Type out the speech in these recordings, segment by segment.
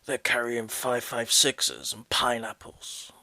They're carrying 5.56s and pineapples.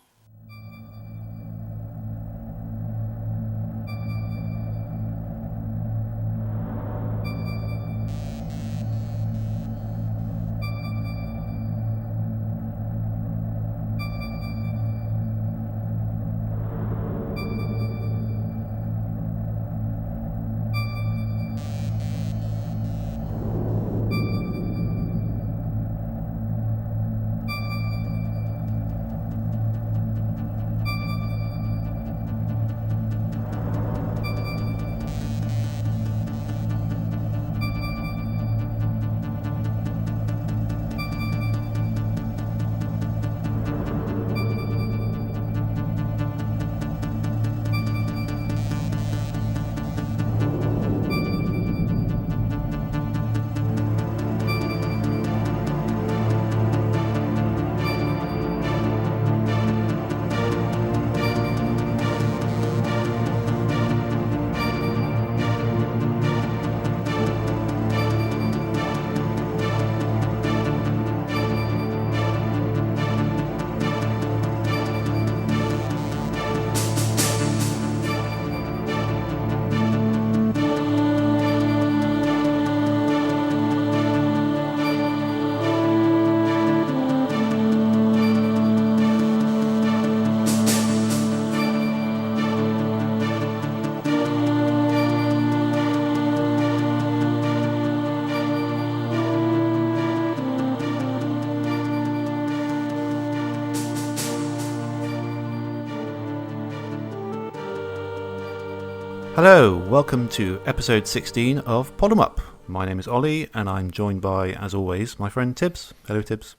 Hello, welcome to episode 16 of Pod 'em Up. My name is Ollie, and I'm joined by, as always, my friend Tibbs. Hello, Tibbs.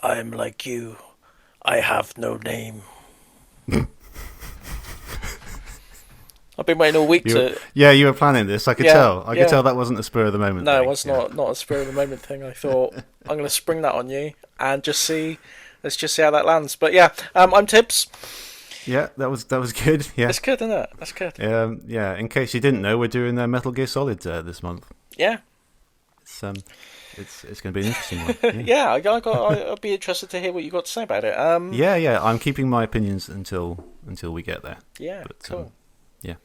I'm like you. I have no name. I've been waiting all week to... Yeah, you were planning this, I could tell. I could tell that wasn't a spur of the moment No, thing. it was not a spur of the moment thing. I thought, I'm going to spring that on you and let's just see how that lands. But yeah, I'm Tibbs. Yeah, that was good. Yeah, That's good, isn't it? That's good. Yeah. In case you didn't know, we're doing Metal Gear Solid this month. Yeah. It's going to be an interesting one. Yeah, I'd be interested to hear what you got to say about it. Yeah. I'm keeping my opinions until we get there. Yeah, but, cool. Yeah.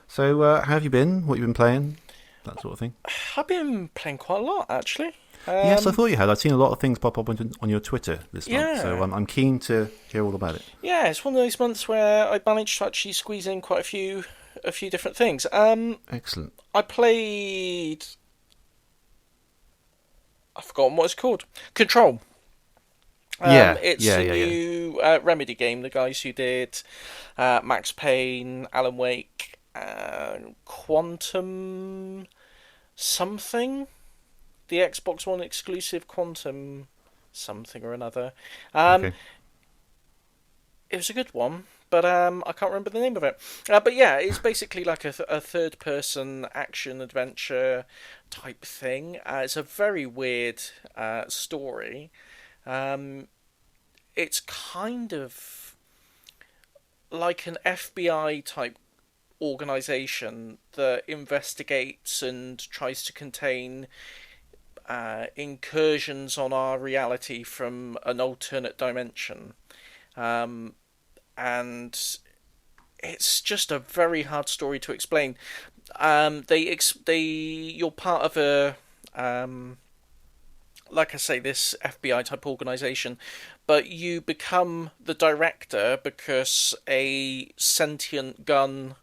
So, how have you been? What have you been playing? That sort of thing. I've been playing quite a lot, actually. Yes, I thought you had. I've seen a lot of things pop up on your Twitter this month, so I'm keen to hear all about it. Yeah, it's one of those months where I managed to actually squeeze in quite a few different things. Excellent. I played... I've forgotten what it's called. Control. It's a new Remedy game. The guys who did Max Payne, Alan Wake, Quantum something. The Xbox One exclusive Quantum something or another. Okay. It was a good one, but I can't remember the name of it. But yeah, it's basically like a third-person action adventure type thing. It's a very weird story. It's kind of like an FBI type organization that investigates and tries to contain incursions on our reality from an alternate dimension. And it's just a very hard story to explain. You're part of a like I say, this FBI type organization, but you become the director because a sentient gun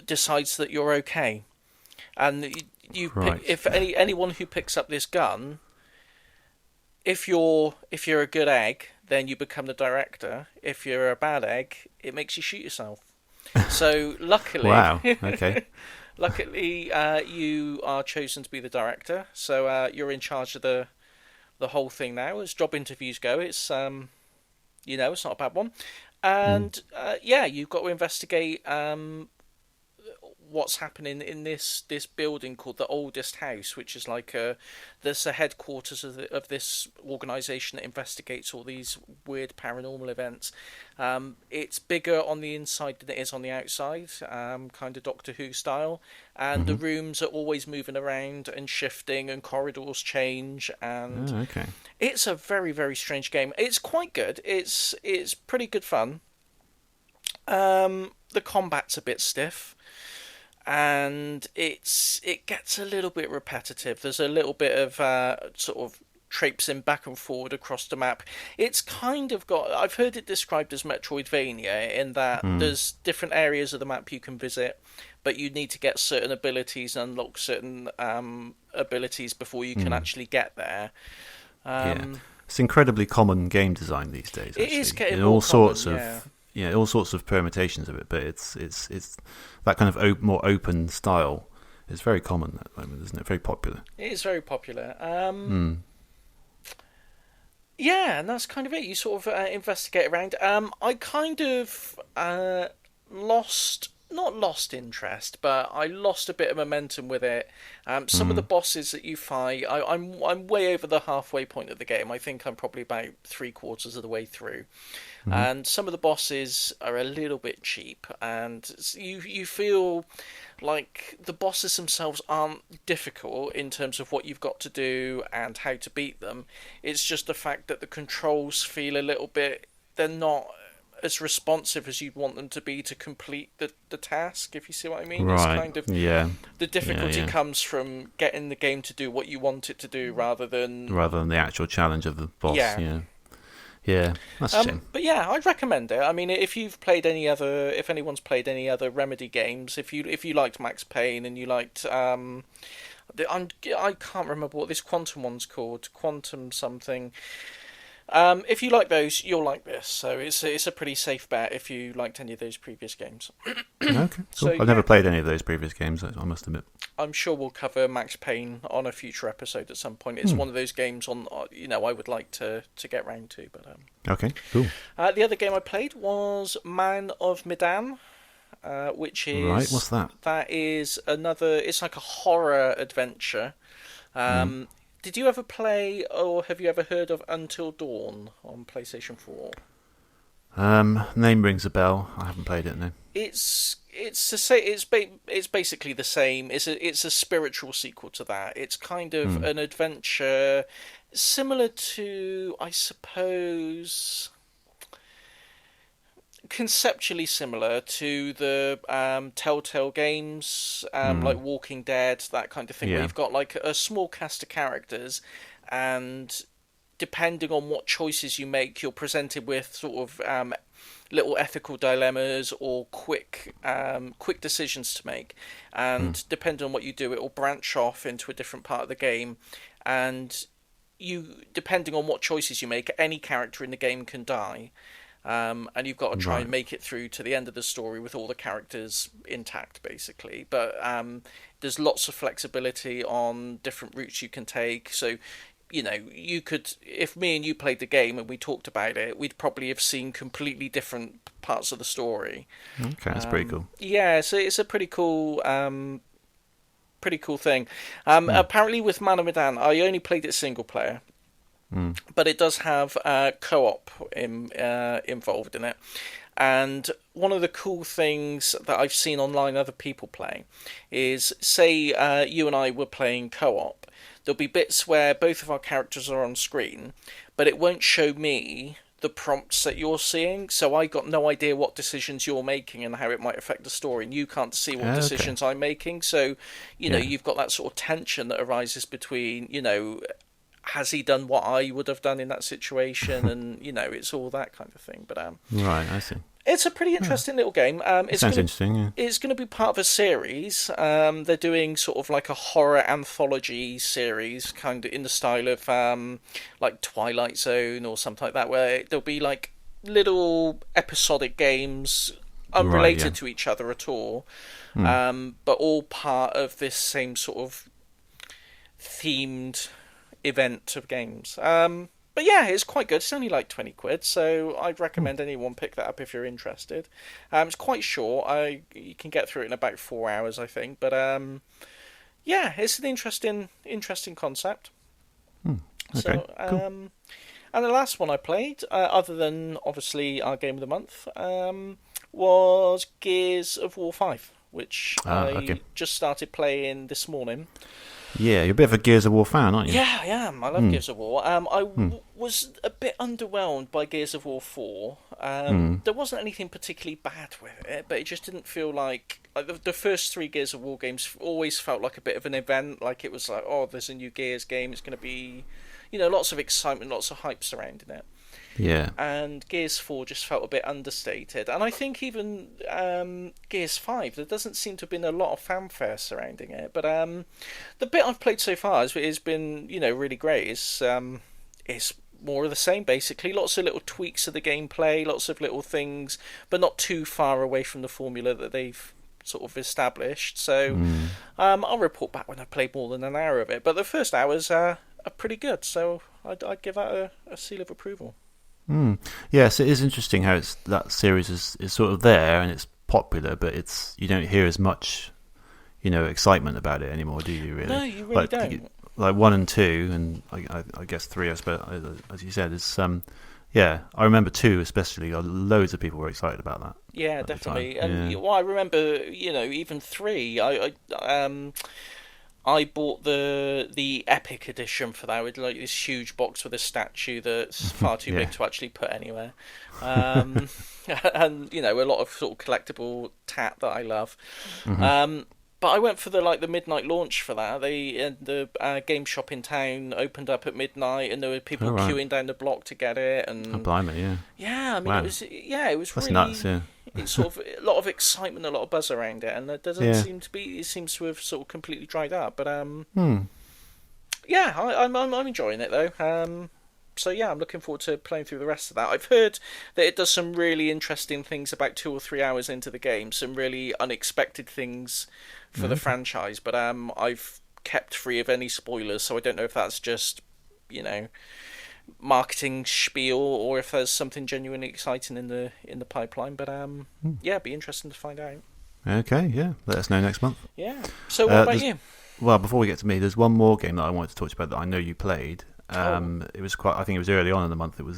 decides that you're okay, and Right. if anyone who picks up this gun, if you're a good egg, then you become the director. If you're a bad egg, it makes you shoot yourself. So luckily, Wow. Okay. luckily, you are chosen to be the director. So you're in charge of the whole thing now. As job interviews go, it's it's not a bad one. And you've got to investigate what's happening in this building called the Oldest House, which is like there's the headquarters of this organisation that investigates all these weird paranormal events. It's bigger on the inside than it is on the outside, kind of Doctor Who style, and the rooms are always moving around and shifting, and corridors change, and Okay. it's a very, very strange game. It's quite good. It's pretty good fun. The combat's a bit stiff, and it gets a little bit repetitive. There's a little bit of sort of traipsing back and forward across the map. It's kind of got... I've heard it described as Metroidvania in that there's different areas of the map you can visit, but you need to get certain abilities and unlock certain abilities before you can actually get there. It's incredibly common game design these days. Actually. It is getting in more all sorts common, of all sorts of permutations of it, but it's that kind of more open style is very common at the moment, isn't it? Very popular. It is very popular. Yeah, and that's kind of it. You sort of investigate around. I kind of not lost interest, but I lost a bit of momentum with it. Some of the bosses that you fight, I'm way over the halfway point of the game. I think I'm probably about 3/4 of the way through. And some of the bosses are a little bit cheap, and you feel like the bosses themselves aren't difficult in terms of what you've got to do and how to beat them. It's just the fact that the controls feel a little bit... They're not as responsive as you'd want them to be to complete the task, if you see what I mean. Right. It's kind of... The difficulty Yeah. comes from getting the game to do what you want it to do rather than the actual challenge of the boss. Yeah, that's a shame. But yeah, I'd recommend it. I mean, if anyone's played any other Remedy games, if you liked Max Payne and you liked, I can't remember what this Quantum one's called, Quantum something. If you like those, you'll like this. So it's a pretty safe bet if you liked any of those previous games. Okay, cool. So, I've never played any of those previous games, I must admit. I'm sure we'll cover Max Payne on a future episode at some point. It's one of those games I would like to get round to. But Okay, cool. the other game I played was Man of Medan, which is... Right, what's that? That is another... It's like a horror adventure. Did you ever play, or have you ever heard of Until Dawn on PlayStation 4? Name rings a bell. I haven't played it, no. It's basically the same. It's a spiritual sequel to that. It's kind of an adventure similar to, I suppose, conceptually similar to the Telltale games, like Walking Dead, that kind of thing, where you've got like a small cast of characters, and depending on what choices you make, you're presented with sort of little ethical dilemmas or quick decisions to make, and depending on what you do, it will branch off into a different part of the game, and depending on what choices you make, any character in the game can die. And you've got to try and make it through to the end of the story with all the characters intact, basically. But there's lots of flexibility on different routes you can take. So, you could, if me and you played the game and we talked about it, we'd probably have seen completely different parts of the story. Okay, that's pretty cool. Yeah, so it's a pretty cool thing. Apparently with Man of Medan, I only played it single player. But it does have co-op involved in it. And one of the cool things that I've seen online other people playing is, say you and I were playing co-op, there'll be bits where both of our characters are on screen, but it won't show me the prompts that you're seeing, so I got no idea what decisions you're making and how it might affect the story, and you can't see what decisions I'm making. So, you've got that sort of tension that arises between, has he done what I would have done in that situation? And, it's all that kind of thing. But right, I see. It's a pretty interesting little game. Sounds interesting, yeah. It's going to be part of a series. They're doing sort of like a horror anthology series, kind of in the style of like Twilight Zone or something like that, where there'll be like little episodic games unrelated to each other at all, but all part of this same sort of themed event of games. But yeah, it's quite good. It's only like 20 quid, so I'd recommend anyone pick that up if you're interested. It's quite short. You can get through it in about 4 hours, I think. But yeah, it's an interesting concept. Okay, So cool. and the last one I played, other than obviously our game of the month, was Gears of War 5, which Okay. I just started playing this morning. Yeah, you're a bit of a Gears of War fan, aren't you? Yeah, I am. I love Hmm. Gears of War. Was a bit underwhelmed by Gears of War 4. Hmm. There wasn't anything particularly bad with it, but it just didn't feel like the first three Gears of War games always felt like a bit of an event. Like it was like, oh, there's a new Gears game. It's going to be, lots of excitement, lots of hype surrounding it. Yeah. And Gears 4 just felt a bit understated. And I think even Gears 5, there doesn't seem to have been a lot of fanfare surrounding it. But the bit I've played so far has been, really great. It's more of the same, basically. Lots of little tweaks of the gameplay, lots of little things, but not too far away from the formula that they've sort of established. So I'll report back when I've played more than an hour of it. But the first hours are pretty good, so I'd give that a seal of approval. Yes, it is interesting how that series is sort of there and it's popular, but you don't hear as much, excitement about it anymore, do you? Really? No, you really don't. Like 1 and 2, and I guess 3, I suppose, as you said, is yeah. I remember 2 especially. Loads of people were excited about that. Yeah, At the definitely. time. And Yeah. well, I remember, even 3. I bought the Epic edition for that with like this huge box with a statue that's far too Yeah. big to actually put anywhere, and a lot of sort of collectible tat that I love. But I went for the midnight launch for that. The game shop in town opened up at midnight, and there were people All right. queuing down the block to get it. Oh, And blimey, yeah. yeah, I mean Wow. it was That's really nuts, yeah. it's sort of a lot of excitement, a lot of buzz around it, and there doesn't Yeah. seem to be. It seems to have sort of completely dried up. But Hmm. yeah, I'm enjoying it though. So yeah, I'm looking forward to playing through the rest of that. I've heard that it does some really interesting things about 2 or 3 hours into the game, some really unexpected things for the franchise. But I've kept free of any spoilers, so I don't know if that's just marketing spiel or if there's something genuinely exciting in the pipeline. But yeah, it'd be interesting to find out. Okay, yeah. Let us know next month. Yeah. So what about you? Well, before we get to me, there's one more game that I wanted to talk to you about that I know you played. It was I think it was early on in the month. It was,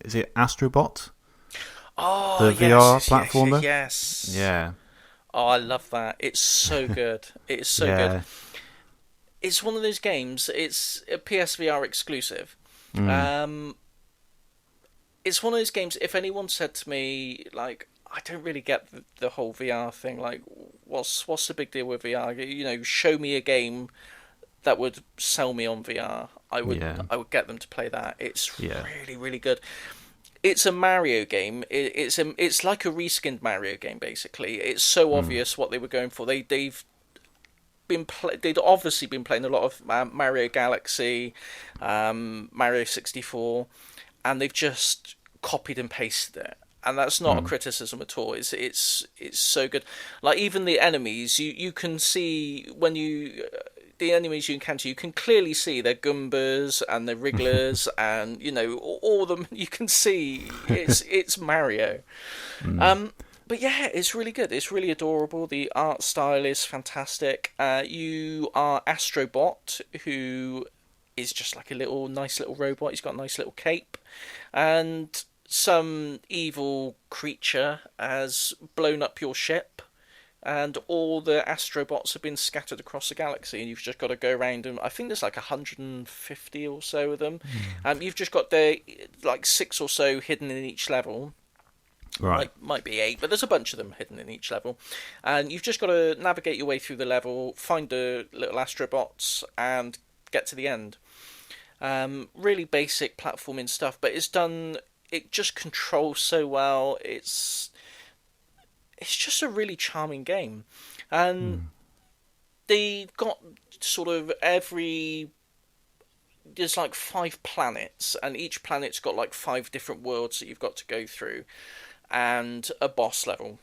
is it Astrobot? Oh, The yes, VR yes, platformer? yes. Yeah. Oh, I love that. It's so good. It's so Yeah. good. It's one of those games. It's a PSVR exclusive. It's one of those games. If anyone said to me, like, I don't really get the whole VR thing. Like, what's the big deal with VR? Show me a game that would sell me on VR. I would Yeah. get them to play that. It's Yeah. really, really good. It's a Mario game. It's like a reskinned Mario game, basically. It's so obvious what they were going for. They'd obviously been playing a lot of Mario Galaxy, Mario 64, and they've just copied and pasted it. And that's not a criticism at all. It's so good. Like even the enemies, you can see when the enemies you encounter, you can clearly see they're Goombas and they're Wrigglers, and all of them. You can see it's Mario. But yeah, it's really good. It's really adorable. The art style is fantastic. You are Astrobot, who is just like a nice little robot. He's got a nice little cape, and some evil creature has blown up your ship, and all the Astrobots have been scattered across the galaxy, and you've just got to go around and I think there's like 150 or so of them. You've just got like 6 or so hidden in each level. Right. Might be 8, but there's a bunch of them hidden in each level. And you've just got to navigate your way through the level, find the little Astrobots, and get to the end. Really basic platforming stuff, but it just controls so well. It's just a really charming game. And they've got sort of there's like 5 planets, and each planet's got like 5 different worlds that you've got to go through, and a boss level.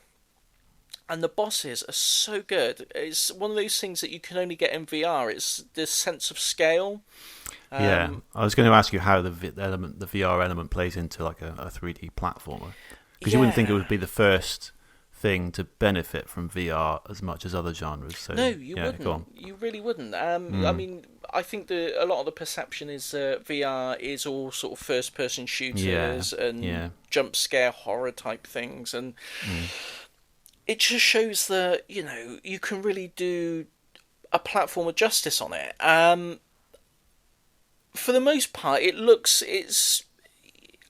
and the bosses are so good. It's one of those things that you can only get in VR. It's this sense of scale. Yeah, I was going to ask you how the VR element plays into like a 3D platformer, because you wouldn't think it would be the first thing to benefit from VR as much as other genres. So, No, you wouldn't. Go on. You really wouldn't. I mean, I think a lot of the perception is VR is all sort of first-person shooters and jump scare horror type things, and it just shows that you can really do a platformer justice on it. For the most part, it's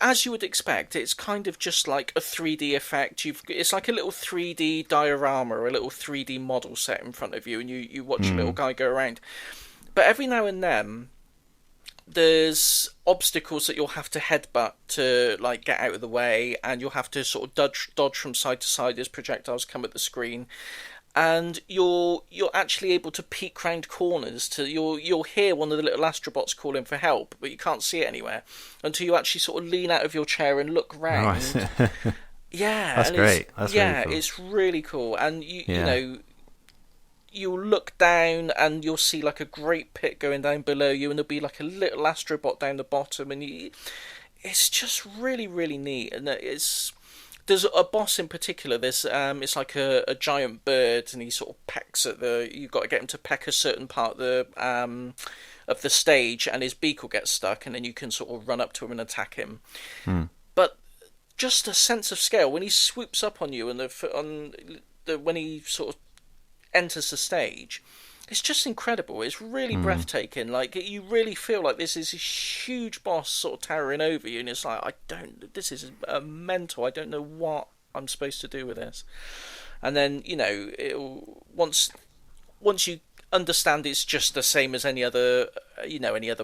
as you would expect. It's kind of just like a 3D effect. It's like a little 3D diorama, or a little 3D model set in front of you, and you watch a little guy go around. But every now and then, there's obstacles that you'll have to headbutt to like get out of the way, and you'll have to sort of dodge from side to side as projectiles come at the screen. And you're actually able to peek round corners you'll hear one of the little Astrobots calling for help, but you can't see it anywhere until you actually sort of lean out of your chair and look round. Right. Yeah, that's great. That's really cool. It's really cool. And you'll look down and you'll see like a great pit going down below you, and there'll be like a little Astrobot down the bottom, and it's just really, really neat. And there's a boss in particular. It's like a giant bird, and he sort of pecks at you've got to get him to peck a certain part of the stage, and his beak will get stuck, and then you can sort of run up to him and attack him. But just a sense of scale when he swoops up on you, and when he sort of enters the stage, it's just incredible. It's really breathtaking. Like, you really feel like this is a huge boss sort of towering over you, and it's like, this is mental. I don't know what I'm supposed to do with this. And then, once you understand it's just the same as any other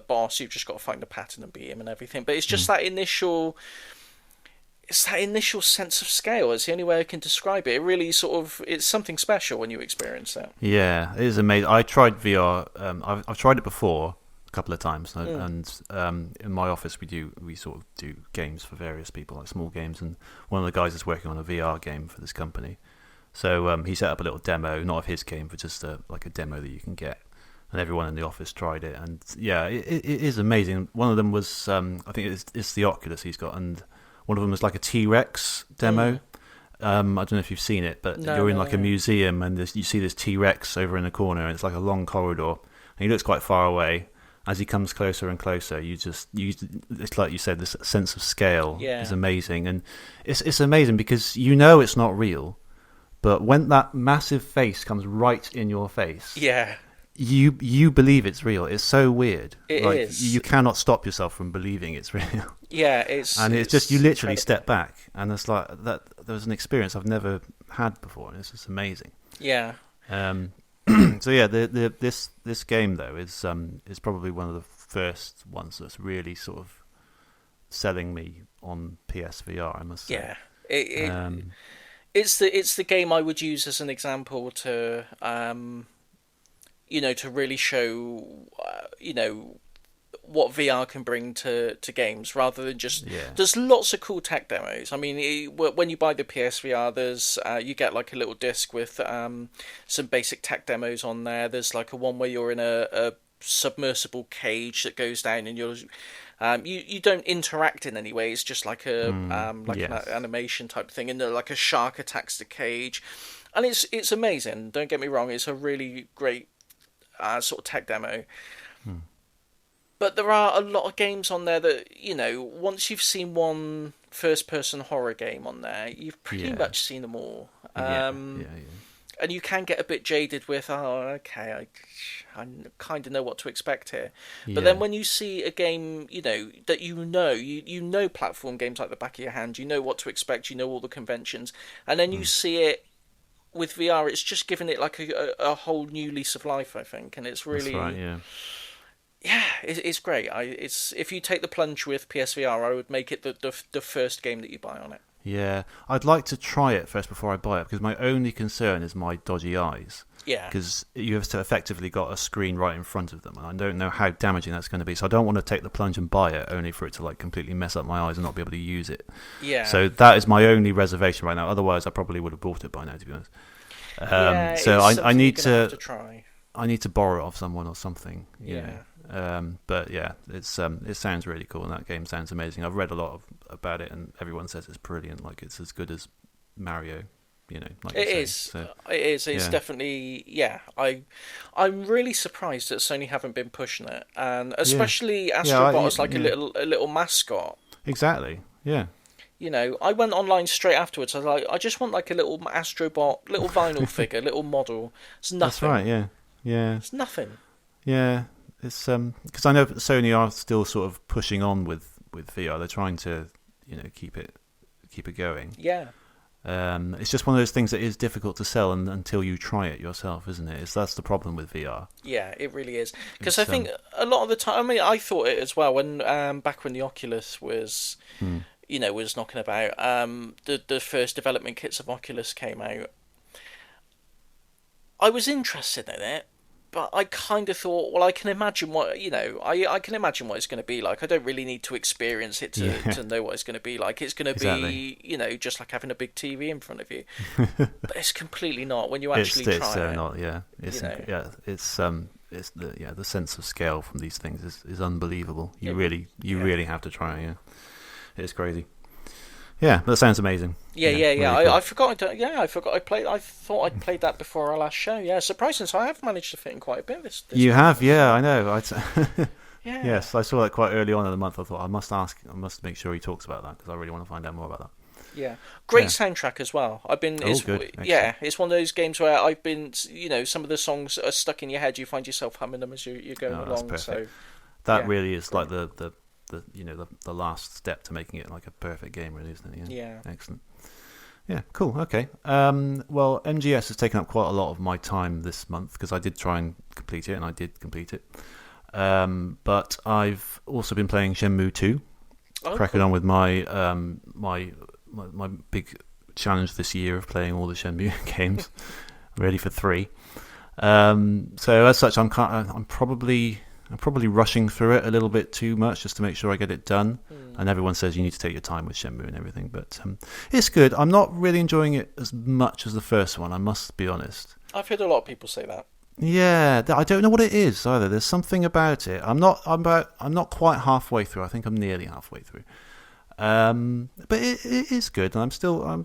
boss, you've just got to find a pattern and beat him and everything. But it's just that initial sense of scale. It's the only way I can describe it. It really it's something special when you experience that. Yeah, it is amazing. I tried VR. I've tried it before a couple of times, and in my office we sort of do games for various people, like small games. And one of the guys is working on a VR game for this company, so he set up a little demo, not of his game, but just like a demo that you can get. And everyone in the office tried it, and yeah, it is amazing. One of them was I think it's the Oculus he's got, and one of them was like a T-Rex demo. I don't know if you've seen it, but you're in like a museum, and you see this T-Rex over in the corner, and it's like a long corridor, and he looks quite far away. As he comes closer and closer, it's like you said, this sense of scale is amazing. And it's amazing because it's not real, but when that massive face comes right in your face, you believe it's real. It's so weird. It is. You cannot stop yourself from believing it's real. Yeah, it's just you literally incredible. Step back, and it's like that. There was an experience I've never had before, and it's just amazing. Yeah. So yeah, this game though is probably one of the first ones that's really sort of selling me on PSVR, I must say. Yeah. It's the game I would use as an example to to really show what VR can bring to games, rather than just there's lots of cool tech demos. I mean, when you buy the PSVR, there's you get like a little disc with some basic tech demos on there. There's like a one where you're in a submersible cage that goes down, and you don't interact in any way. It's just like an animation type thing, and like a shark attacks the cage, and it's amazing. Don't get me wrong; it's a really great sort of tech demo. But there are a lot of games on there that, once you've seen one first-person horror game on there, you've pretty much seen them all. And you can get a bit jaded with, I kind of know what to expect here. But then when you see a game, that you know platform games like the back of your hand, you know what to expect, you know all the conventions, and then you see it with VR, it's just given it like a whole new lease of life, I think, and it's really... That's right, yeah. Yeah, it's great. If you take the plunge with PSVR, I would make it the first game that you buy on it. Yeah, I'd like to try it first before I buy it, because my only concern is my dodgy eyes. Yeah. Because you have to effectively got a screen right in front of them, and I don't know how damaging that's going to be. So I don't want to take the plunge and buy it, only for it to like completely mess up my eyes and not be able to use it. Yeah. So that is my only reservation right now. Otherwise, I probably would have bought it by now, to be honest. Yeah, So it's I something you're need gonna have to try. I need to borrow it off someone or something. Yeah. But yeah, it sounds really cool, and that game sounds amazing. I've read a lot about it, and everyone says it's brilliant. Like it's as good as Mario. Like It you say. is. So It is. It's yeah, definitely. Yeah. I'm really surprised that Sony haven't been pushing it, and yeah, especially yeah, Astrobot as like yeah. a little mascot. Exactly. Yeah, I went online straight afterwards. I was like, I just want like a little Astrobot, little vinyl figure, little model. It's that's nothing. right. Yeah, yeah, It's nothing. yeah. It's because I know Sony are still sort of pushing on with VR. They're trying to keep it going. Yeah. It's just one of those things that is difficult to sell until you try it yourself, isn't it? That's the problem with VR. Yeah, it really is. Because I think a lot of the time, I mean, I thought it as well when back when the Oculus was, was knocking about. The first development kits of Oculus came out. I was interested in it, but I kind of thought, well, I can imagine what I can imagine what it's going to be like. I don't really need to experience it to know what it's going to be like. It's going to Exactly. be, just like having a big TV in front of you. But it's completely not when you actually it's try it. not. Yeah, it's the sense of scale from these things is unbelievable. You really have to try it. Yeah, it's crazy. Yeah, that sounds amazing. Yeah. Really cool. I forgot. I forgot. I thought I'd played that before our last show. Yeah, surprising. So I have managed to fit in quite a bit. This You month. have, yeah, I know. Yeah. Yes, I saw that quite early on in the month. I thought I must make sure he talks about that because I really want to find out more about that. Yeah, great Yeah. soundtrack as well. I've been. Oh, It's, good. yeah, Excellent. it's one of those games where I've been. Some of the songs are stuck in your head. You find yourself humming them as you're going Oh, that's along. perfect. So That yeah, really is like the last step to making it like a perfect game, really, isn't it? yeah. Excellent. Yeah, cool. Okay. Well, MGS has taken up quite a lot of my time this month because I did try and complete it, and I did complete it. But I've also been playing Shenmue II, Oh, cracking cool. on with my my big challenge this year of playing all the Shenmue games. Ready for 3. So as such, I'm probably rushing through it a little bit too much just to make sure I get it done. And everyone says you need to take your time with Shenmue and everything, but it's good. I'm not really enjoying it as much as the first one, I must be honest. I've heard a lot of people say that. Yeah, I don't know what it is either. There's something about it. I'm not quite halfway through. I think I'm nearly halfway through. But it is good, and I'm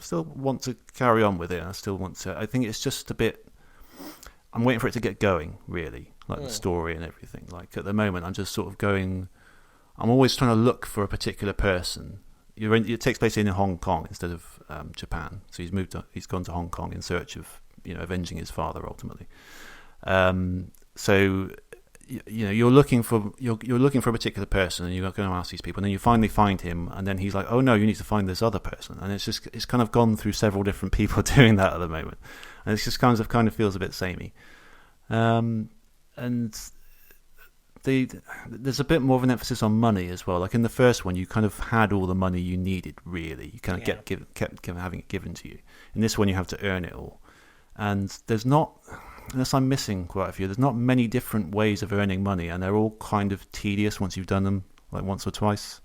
still want to carry on with it. I still want to. I think it's just a bit. I'm waiting for it to get going, really, like the story and everything. Like at the moment, I'm just sort of going. I'm always trying to look for a particular person. It takes place in Hong Kong instead of Japan. So he's gone to Hong Kong in search of avenging his father ultimately. So you're looking for a particular person, and you're going to ask these people, and then you finally find him, and then he's like, oh no, you need to find this other person, and it's kind of gone through several different people doing that at the moment, and it's just kind of feels a bit samey. And there's a bit more of an emphasis on money as well. Like in the first one, you kind of had all the money you needed. Really, you kind of kept having it given to you. In this one, you have to earn it all, and there's not, unless I'm missing quite a few, there's not many different ways of earning money, and they're all kind of tedious once you've done them like once or twice.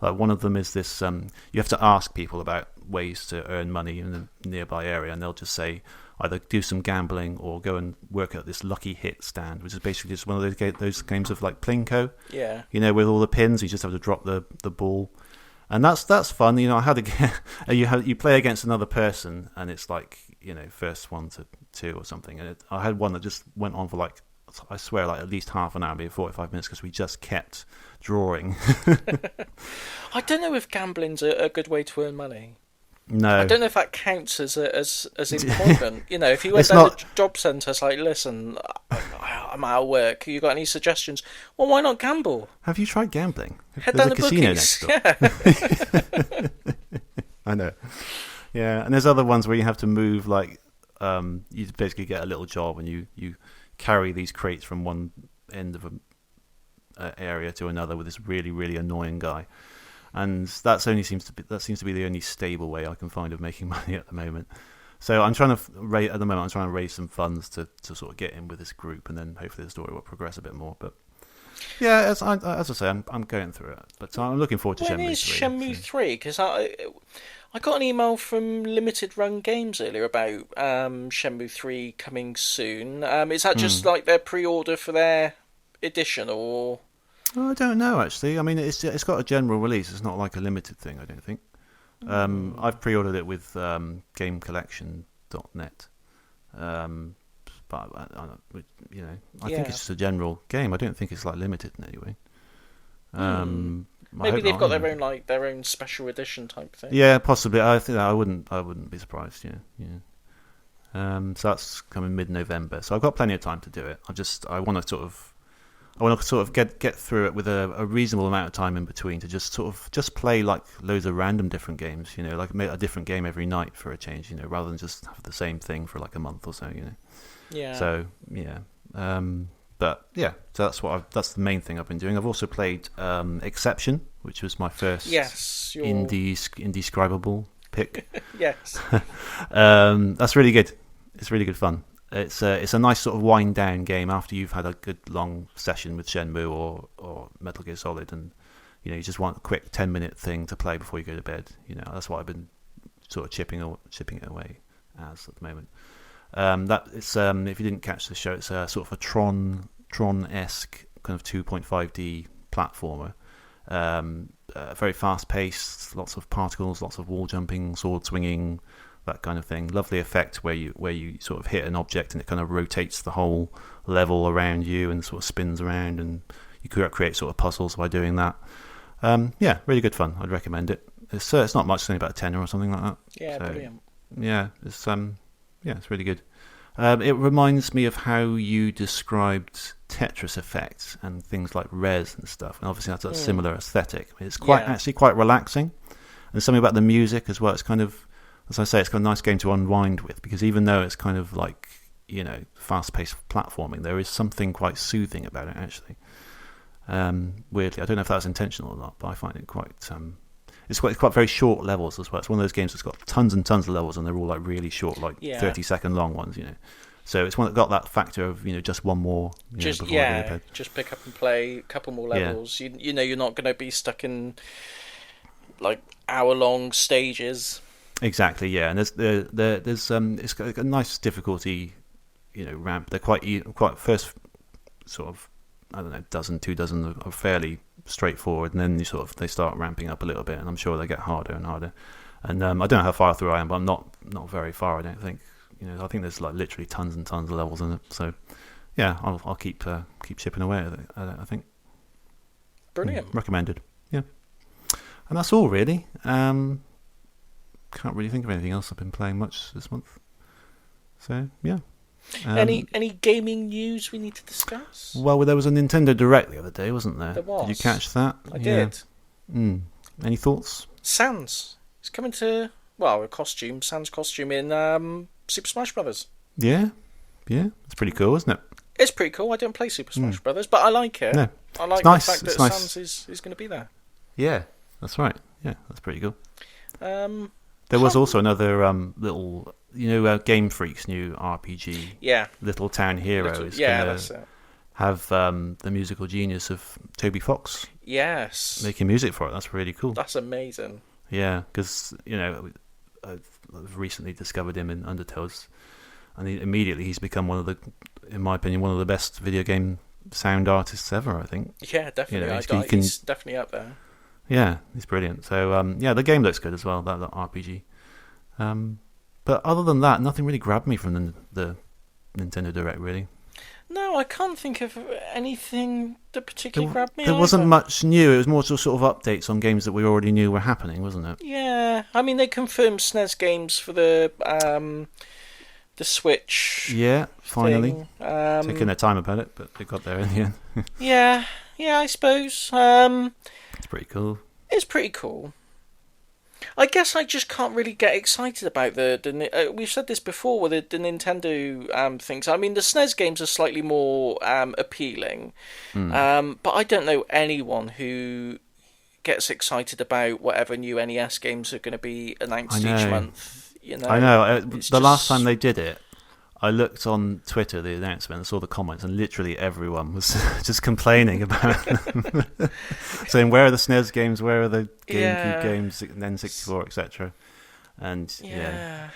Like one of them is this: you have to ask people about ways to earn money in the nearby area, and they'll just say either do some gambling or go and work at this lucky hit stand, which is basically just one of those games of like Plinko. Yeah. With all the pins, you just have to drop the ball, and that's fun. I had you play against another person, and it's like first 1 to 2 or something. And I had one that just went on for like, I swear, like at least half an hour, maybe 45 minutes, because we just kept drawing. I don't know if gambling's a good way to earn money. No, I don't know if that counts as employment. If you went It's down not- to the job centre, it's like, listen, I'm out of work. You got any suggestions? Well, why not gamble? Have you tried gambling? Head There's down a the casino bookies. next door. Yeah. I know. Yeah, and there's other ones where you have to move, like you basically get a little job, and you carry these crates from one end of a area to another with this really, really annoying guy. And that seems to be the only stable way I can find of making money at the moment. So I'm trying to raise some funds to sort of get in with this group, and then hopefully the story will progress a bit more. But Yeah, as I say, I'm going through it, but I'm looking forward to When Shenmue is 3. Shenmue 3? Because I got an email from Limited Run Games earlier about Shenmue 3 coming soon. Is that just like their pre-order for their edition, or? Oh, I don't know actually. I mean, it's got a general release. It's not like a limited thing. I don't think. I've pre-ordered it with GameCollection.net. But I think it's just a general game. I don't think it's like limited in any way. Maybe they've got their own special edition type thing. Yeah, possibly. I think I wouldn't be surprised. Yeah. So that's coming mid-November. So I've got plenty of time to do it. I want to sort of get through it with a reasonable amount of time in between to just play like loads of random different games. Like a different game every night for a change. Rather than just have the same thing for like a month or so. Yeah. So yeah. But yeah, so that's the main thing I've been doing. I've also played Exception, which was my first indescribable pick. Yes. That's really good. It's really good fun. It's a nice sort of wind down game after you've had a good long session with Shenmue or Metal Gear Solid, and you just want a quick 10-minute thing to play before you go to bed. That's what I've been sort of chipping it away as at the moment. That it's if you didn't catch the show, it's a sort of a Tron-esque kind of 2.5D platformer. Very fast paced, lots of particles, lots of wall jumping, sword swinging, that kind of thing. Lovely effect where you sort of hit an object and it kind of rotates the whole level around you and sort of spins around, and you could create sort of puzzles by doing that. Yeah, really good fun. I'd recommend it. It's not much, it's only about a tenner or something like that. Yeah, so, brilliant. Yeah, it's really good. It reminds me of how you described Tetris effects and things like Res and stuff, and obviously that's a similar aesthetic. It's actually quite relaxing, and something about the music as well. It's kind of, as I say, it's got a nice game to unwind with, because even though it's kind of like fast-paced platforming, there is something quite soothing about it actually. Weirdly, I don't know if that was intentional or not, but I find it quite. It's quite very short levels as well. It's one of those games that's got tons and tons of levels, and they're all like really short, like 30-second long ones. So it's one that got that factor of just one more. Just pick up and play a couple more levels. Yeah. You're not going to be stuck in like hour-long stages. Exactly. Yeah, and there's it's got a nice difficulty, ramp. They're quite first sort of, I don't know, two dozen are fairly straightforward, and then they start ramping up a little bit, and I'm sure they get harder and harder. And I don't know how far through I am, but I'm not very far, I don't think. I think there's like literally tons and tons of levels in it. So yeah, I'll keep chipping away at it, I think. Brilliant. Recommended. Yeah. And that's all really. Can't really think of anything else I've been playing much this month. So yeah. Any gaming news we need to discuss? Well, there was a Nintendo Direct the other day, wasn't there? There was. Did you catch that? I did. Any thoughts? Sans. It's coming to, a costume. Sans costume in Super Smash Brothers. Yeah. It's pretty cool, isn't it? It's pretty cool. I don't play Super Smash Brothers, but I like it. No. I like nice. the fact that Sans is going to be there. Yeah, that's right. Yeah, that's pretty cool. There was also another little, Game Freak's new RPG. Yeah. Little Town Hero is going to have the musical genius of Toby Fox. Yes. Making music for it. That's really cool. That's amazing. Yeah, because I've recently discovered him in Undertales, and he's become in my opinion, one of the best video game sound artists ever. I think. Yeah, definitely. He's definitely up there. Yeah, he's brilliant. So the game looks good as well. That RPG. But other than that, nothing really grabbed me from the Nintendo Direct, really. No, I can't think of anything that particularly grabbed me. There wasn't much new. It was more sort of updates on games that we already knew were happening, wasn't it? Yeah, I mean they confirmed SNES games for the Switch. Yeah, finally. Taking their time about it, but they got there in the end. yeah, I suppose. It's pretty cool. It's pretty cool. I guess I just can't really get excited about the we've said this before with the Nintendo things. I mean, the SNES games are slightly more appealing, but I don't know anyone who gets excited about whatever new NES games are going to be announced each month. I know. Last time they did it, I looked on Twitter, the announcement, and saw the comments, and literally everyone was just complaining about them. Saying, where are the SNES games, where are the GameCube games, and N64, etc. And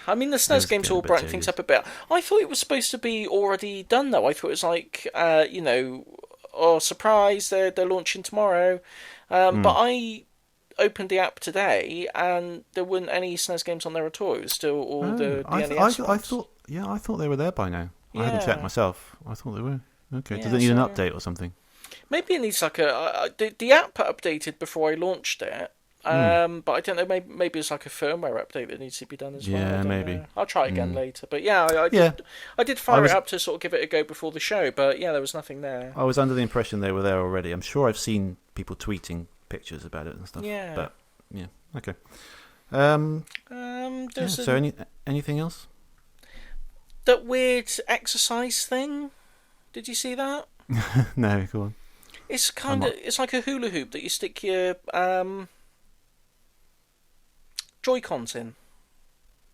I mean, the SNES games all brighten things up a bit. I thought it was supposed to be already done, though. I thought it was like, surprise, they're launching tomorrow. But I opened the app today, and there weren't any SNES games on there at all. It was still all the NES ones. I thought they were there by now. Yeah. I hadn't checked myself. I thought they were. Okay, does it need an update or something? Maybe it needs like the app updated before I launched it. But I don't know. Maybe it's like a firmware update that needs to be done as well. Yeah, maybe. I'll try again later. But I did fire it up to sort of give it a go before the show. But there was nothing there. I was under the impression they were there already. I'm sure I've seen people tweeting pictures about it and stuff. Yeah. But okay. So anything else? That weird exercise thing. Did you see that? No, go on. It's it's like a hula hoop that you stick your Joy-Cons in.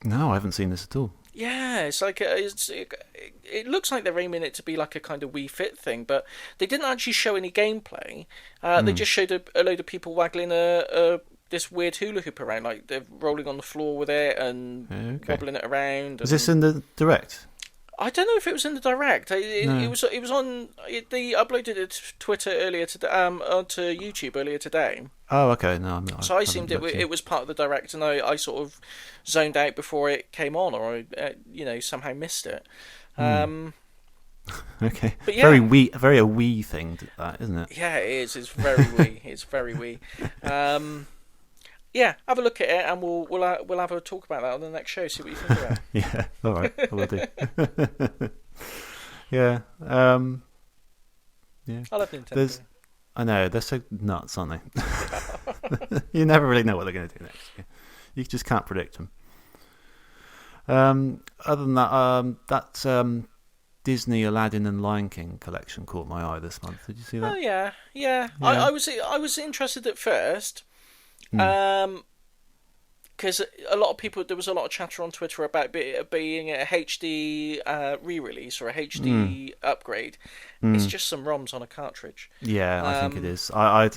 No, I haven't seen this at all. Yeah, it's like it looks like they're aiming it to be like a kind of Wii Fit thing, but they didn't actually show any gameplay. They just showed a load of people waggling this weird hula hoop around, like they're rolling on the floor with it and wobbling it around. Is this in the Direct? I don't know if it was in the Direct. It was on. They uploaded it to Twitter earlier today, onto YouTube earlier today. Oh, okay. No, so I assumed it was part of the Direct, and I sort of zoned out before it came on, or I somehow missed it. Okay. But very a Wii thing, that, isn't it? Yeah, it is. It's very Wii. It's very Wii. Have a look at it, and we'll have a talk about that on the next show. See what you think about it. Yeah, all right, I will do. Yeah, yeah. I love Nintendo. I know they're so nuts, aren't they? You never really know what they're going to do next. You just can't predict them. Other than that, that Disney, Aladdin, and Lion King collection caught my eye this month. Did you see that? Oh yeah. I was interested at first. Because there was a lot of chatter on Twitter about it being a HD re-release or a HD upgrade. It's just some ROMs on a cartridge. Yeah, I think it is. I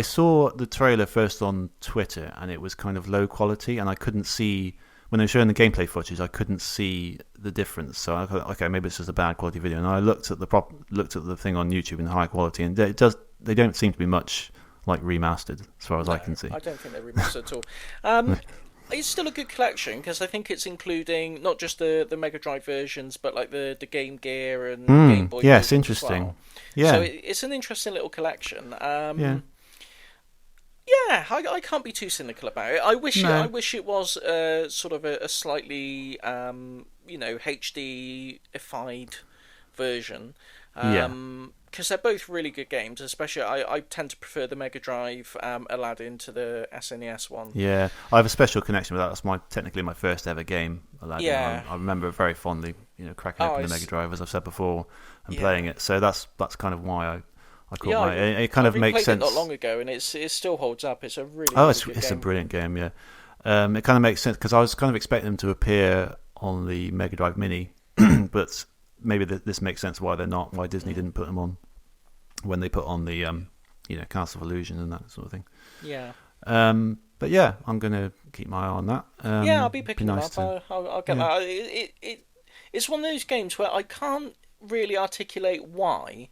saw the trailer first on Twitter, and it was kind of low quality, and I couldn't see when they were showing the gameplay footage. I couldn't see the difference. So I thought, okay, maybe it's just a bad quality video. And I looked at the thing on YouTube in high quality, and they don't seem to be much like remastered, as far as I can see. I don't think they're remastered at all. It's still a good collection, because I think it's including not just the Mega Drive versions, but like the Game Gear and Game Boy. Yes, interesting. Well. Yeah, so it's an interesting little collection. I can't be too cynical about it. I wish it was sort of a slightly HD-ified version. Because they're both really good games, especially I tend to prefer the Mega Drive Aladdin to the SNES one. Yeah, I have a special connection with that. That's technically my first ever game, Aladdin. Yeah. I remember it very fondly, cracking open the Mega Drive, as I've said before, and playing it. So that's kind of why I caught my... It kind of makes sense. I played it not long ago, and it still holds up. It's a really, it's a brilliant game, yeah. It kind of makes sense, because I was kind of expecting them to appear on the Mega Drive Mini, but maybe this makes sense why Disney didn't put them on when they put on the Castle of Illusion and that sort of thing. Yeah. But yeah, I'm going to keep my eye on that. I'll be picking them up. I'll get that. It's one of those games where I can't really articulate why,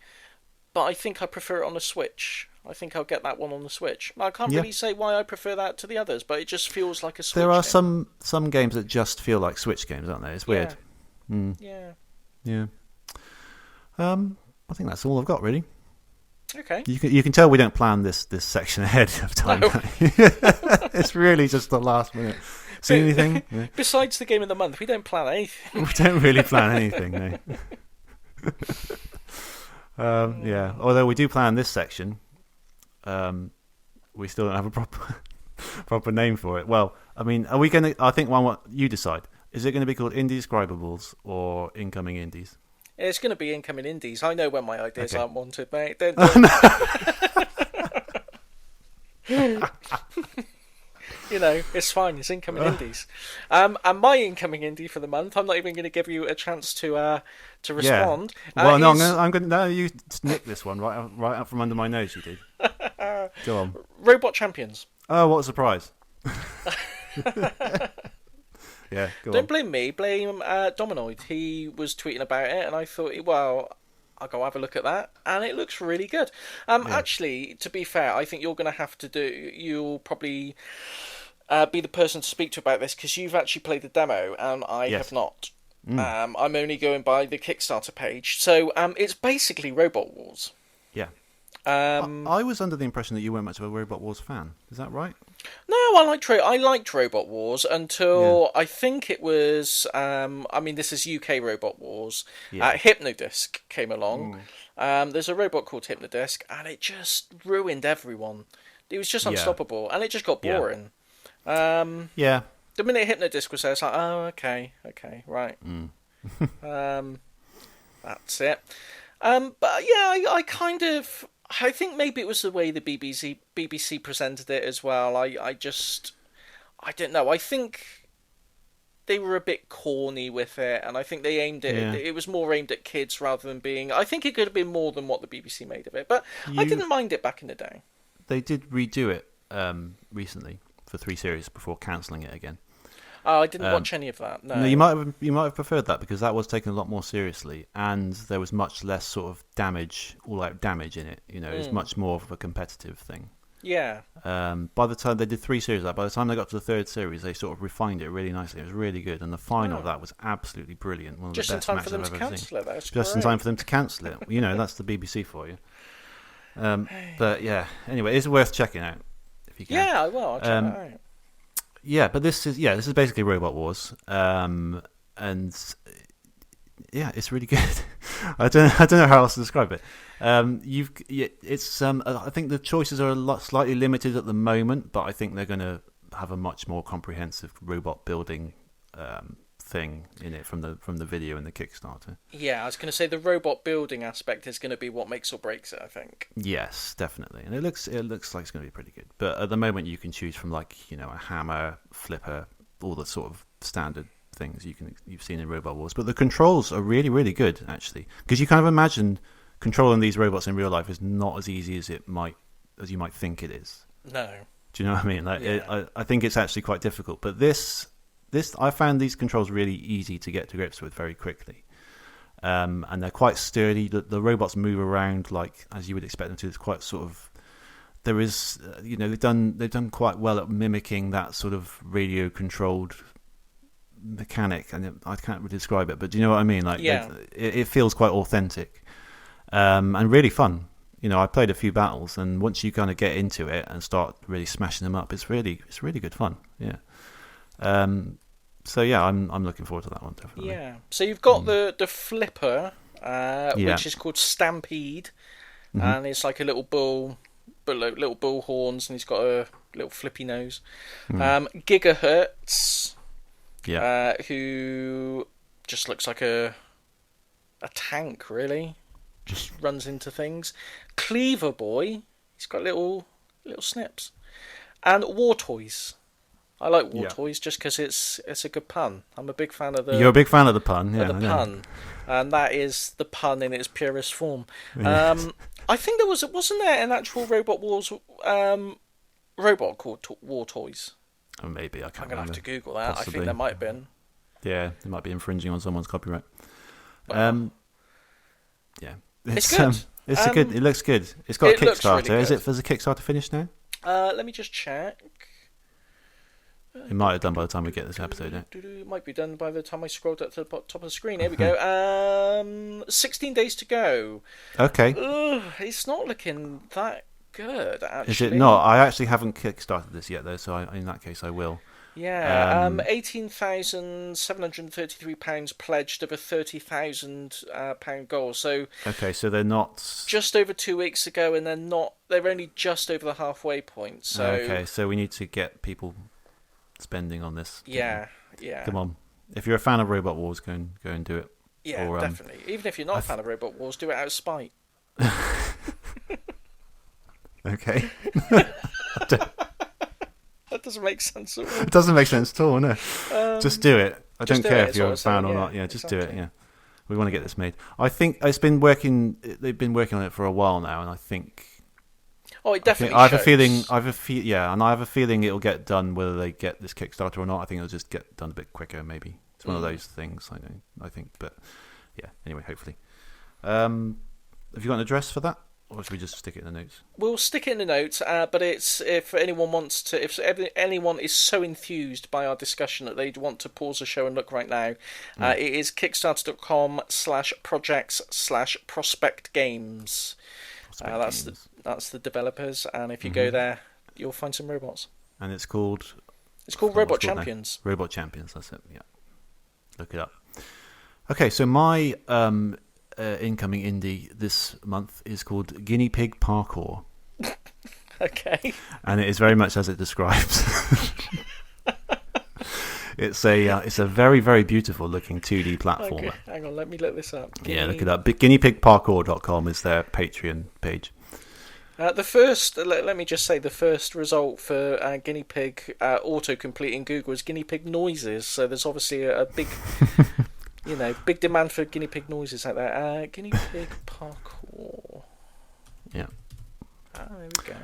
but I think I prefer it on the Switch. I think I'll get that one on the Switch. I can't really say why I prefer that to the others, but it just feels like a Switch There are game. some games that just feel like Switch games, aren't they? It's weird. Yeah. I think that's all I've got, really. Okay. You can tell we don't plan this section ahead of time. No. It's really just the last minute. See anything? Yeah. Besides the game of the month, we don't plan anything. We don't really plan anything, no. Yeah. Although we do plan this section, we still don't have a proper name for it. Well, I mean, are we going to... I think what you decide. Is it going to be called Indescribables or Incoming Indies? It's going to be Incoming Indies. I know when my ideas aren't wanted, mate. It's fine. It's incoming indies. And my incoming indie for the month, I'm not even going to give you a chance to respond. Well, no, I'm going to. No, you nicked this one right out from under my nose. You did. Go on. Robot Champions. Oh, what a surprise! Yeah, go Don't on. blame me. Blame Dominoid. He was tweeting about it, and I thought, well, I'll go have a look at that, and it looks really good. Actually, to be fair, I think you're going to have to do. You'll probably be the person to speak to about this because you've actually played the demo, and I have not. I'm only going by the Kickstarter page, so it's basically Robot Wars. Yeah. I was under the impression that you weren't much of a Robot Wars fan. Is that right? No, I liked Robot Wars until I think it was. This is UK Robot Wars. Yeah. Hypnodisc came along. There's a robot called Hypnodisc, and it just ruined everyone. It was just unstoppable, and it just got boring. Yeah. The minute Hypnodisc was there, it's like, oh, okay, right. That's it. But yeah, I think maybe it was the way the BBC presented it as well. I don't know. I think they were a bit corny with it, and I think they aimed it. Yeah. It was more aimed at kids rather than being. I think it could have been more than what the BBC made of it, but I didn't mind it back in the day. They did redo it recently for 3 series before cancelling it again. Oh, I didn't watch any of that. No, you might have preferred that because that was taken a lot more seriously, and there was much less sort of all-out damage in it. It was much more of a competitive thing. Yeah. By the time they did 3 series of that, by the time they got to the 3rd series, they sort of refined it really nicely. It was really good, and the final of that was absolutely brilliant. One of the best matches I've ever seen. Just in time for them to cancel it. That's Just in time for them to cancel it. That's the BBC for you. But yeah, anyway, it's worth checking out if you can. Yeah, I will. I'll check that out. Yeah, but this is basically Robot Wars, and yeah, it's really good. I don't know how else to describe it. I think the choices are slightly limited at the moment, but I think they're going to have a much more comprehensive robot building thing in it from the video and the Kickstarter. Yeah, I was going to say the robot building aspect is going to be what makes or breaks it, I think. Yes, definitely, and it looks like it's going to be pretty good. But at the moment, you can choose from a hammer, flipper, all the sort of standard things you've seen in Robot Wars. But the controls are really, really good actually, because you kind of imagine controlling these robots in real life is not as easy as you might think it is. No. Do you know what I mean? I think it's actually quite difficult, but this I found these controls really easy to get to grips with very quickly, and they're quite sturdy. The robots move around as you would expect them to. It's quite sort of they've done quite well at mimicking that sort of radio controlled mechanic, and I can't really describe it, but do you know what I mean? It feels quite authentic, and really fun. I played a few battles, and once you kind of get into it and start really smashing them up, it's really good fun. Yeah. So yeah, I'm looking forward to that one definitely. Yeah. So you've got the flipper, which is called Stampede, and it's like a little bull, little bull horns, and he's got a little flippy nose. Gigahertz, who just looks like a tank, really, just runs into things. Cleaver Boy, he's got little snips, and War Toys. I like War Toys just because it's a good pun. I'm a big fan of the. You're a big fan of the pun, yeah. The pun, and that is the pun in its purest form. Yes. I think wasn't there an actual Robot Wars robot called War Toys? Oh, maybe I can't. I'm gonna have to Google that. Possibly. I think there might have been. Yeah, it might be infringing on someone's copyright. Well, yeah, it's good. It looks good. It's got a Kickstarter. Really is it? Has the Kickstarter finished now? Let me just check. It might have done by the time we get this episode out. It might be done by the time I scrolled up to the top of the screen. Here we go. 16 days to go. Okay. It's not looking that good, actually. Is it not? I actually haven't kickstarted this yet, though, so in that case I will. Yeah, £18,733 pledged of a £30,000 goal. So okay, so they're not just over 2 weeks ago, and they're only just over the halfway point. So okay, so we need to get people spending on this. Yeah. Come on, if you're a fan of Robot Wars, go and do it. Yeah, definitely. Even if you're not a fan of Robot Wars, do it out of spite. Okay. That doesn't make sense at all. It doesn't make sense at all, no. Just do it. I don't care if you're a fan or not. Yeah, just do it. Yeah, we want to get this made. I think it's been working. They've been working on it for a while now, and I think. Oh, it definitely. I have a feeling. And I have a feeling it'll get done whether they get this Kickstarter or not. I think it'll just get done a bit quicker. Maybe it's one of those things. I think, but yeah. Anyway, hopefully. Have you got an address for that? Or should we just stick it in the notes? We'll stick it in the notes, but it's if anyone wants to, if anyone is so enthused by our discussion that they'd want to pause the show and look right now, it is kickstarter.com/projects/prospect games. That's the developers, and if you go there, you'll find some robots. And it's called Robot Champions. Robot Champions. That's it. Yeah, look it up. Okay, so my incoming indie this month is called Guinea Pig Parkour. Okay. And it is very much as it describes. It's a very, very beautiful looking 2D platformer. Okay, hang on, let me look this up. Yeah, look it up. guineapigparkour.com is their Patreon page. Let me just say, the first result for guinea pig autocomplete in Google is guinea pig noises. So there's obviously a big, big demand for guinea pig noises out there. Guinea pig parkour. Yeah. There we go.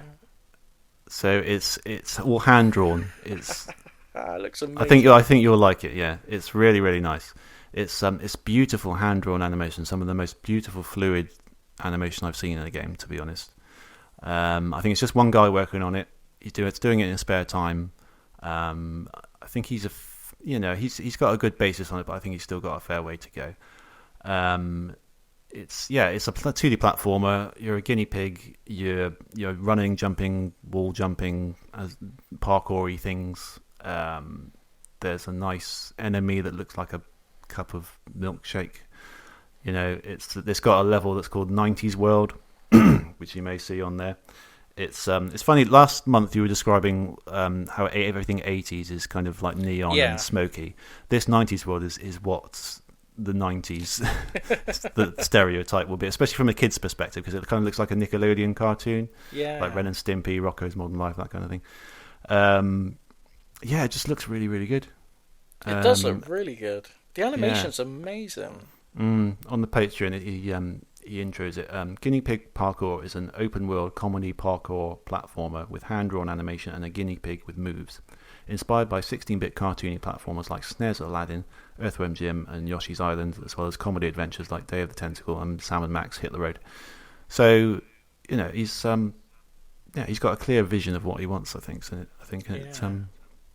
So it's all hand drawn. It's. It looks amazing. I think you'll like it. Yeah, it's really, really nice. It's beautiful hand drawn animation. Some of the most beautiful fluid animation I've seen in a game, to be honest. I think it's just one guy working on it. He's doing it in his spare time. I think he's got a good basis on it, but I think he's still got a fair way to go. It's a 2D platformer. You're a guinea pig. You're running, jumping, wall jumping, parkour-y things. There's a nice enemy that looks like a cup of milkshake. It's got a level that's called 90s World, which you may see on there. It's funny. Last month you were describing how everything 80s is kind of like neon and smoky. This 90s World is what's the 90s the stereotype will be, especially from a kid's perspective, because it kind of looks like a Nickelodeon cartoon, like Ren and Stimpy, Rocko's Modern Life, that kind of thing. It just looks really, really good. It does look really good. The animation's amazing. On the Patreon, he intros it. Guinea Pig Parkour is an open-world comedy parkour platformer with hand-drawn animation and a guinea pig with moves. Inspired by 16-bit cartoony platformers like SNES Aladdin, Earthworm Jim, and Yoshi's Island, as well as comedy adventures like Day of the Tentacle and Sam & Max Hit the Road. So, he's got a clear vision of what he wants, I think. So I think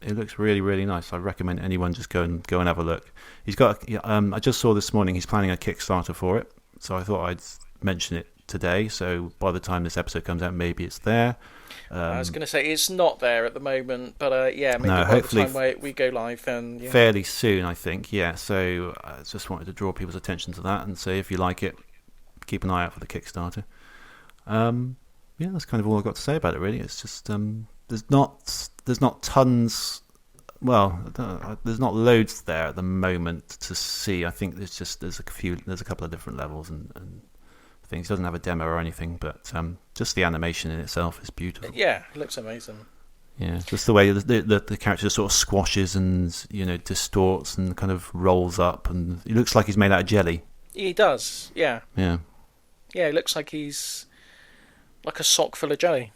it looks really, really nice. I recommend anyone just go and have a look. He's got. I just saw this morning he's planning a Kickstarter for it, so I thought I'd mention it today. So by the time this episode comes out, maybe it's there. I was going to say it's not there at the moment, but maybe by hopefully the time we go live, then fairly soon, I think. Yeah. So I just wanted to draw people's attention to that and say if you like it, keep an eye out for the Kickstarter. That's kind of all I've got to say about it. Really, it's just there's not tons. Well, there's not loads there at the moment to see. I think there's a couple of different levels and things. It doesn't have a demo or anything, but just the animation in itself is beautiful. Yeah, it looks amazing. Yeah, just the way the character sort of squashes and distorts and kind of rolls up, and he looks like he's made out of jelly. He does. Yeah. Yeah. Yeah, it looks like he's like a sock full of jelly.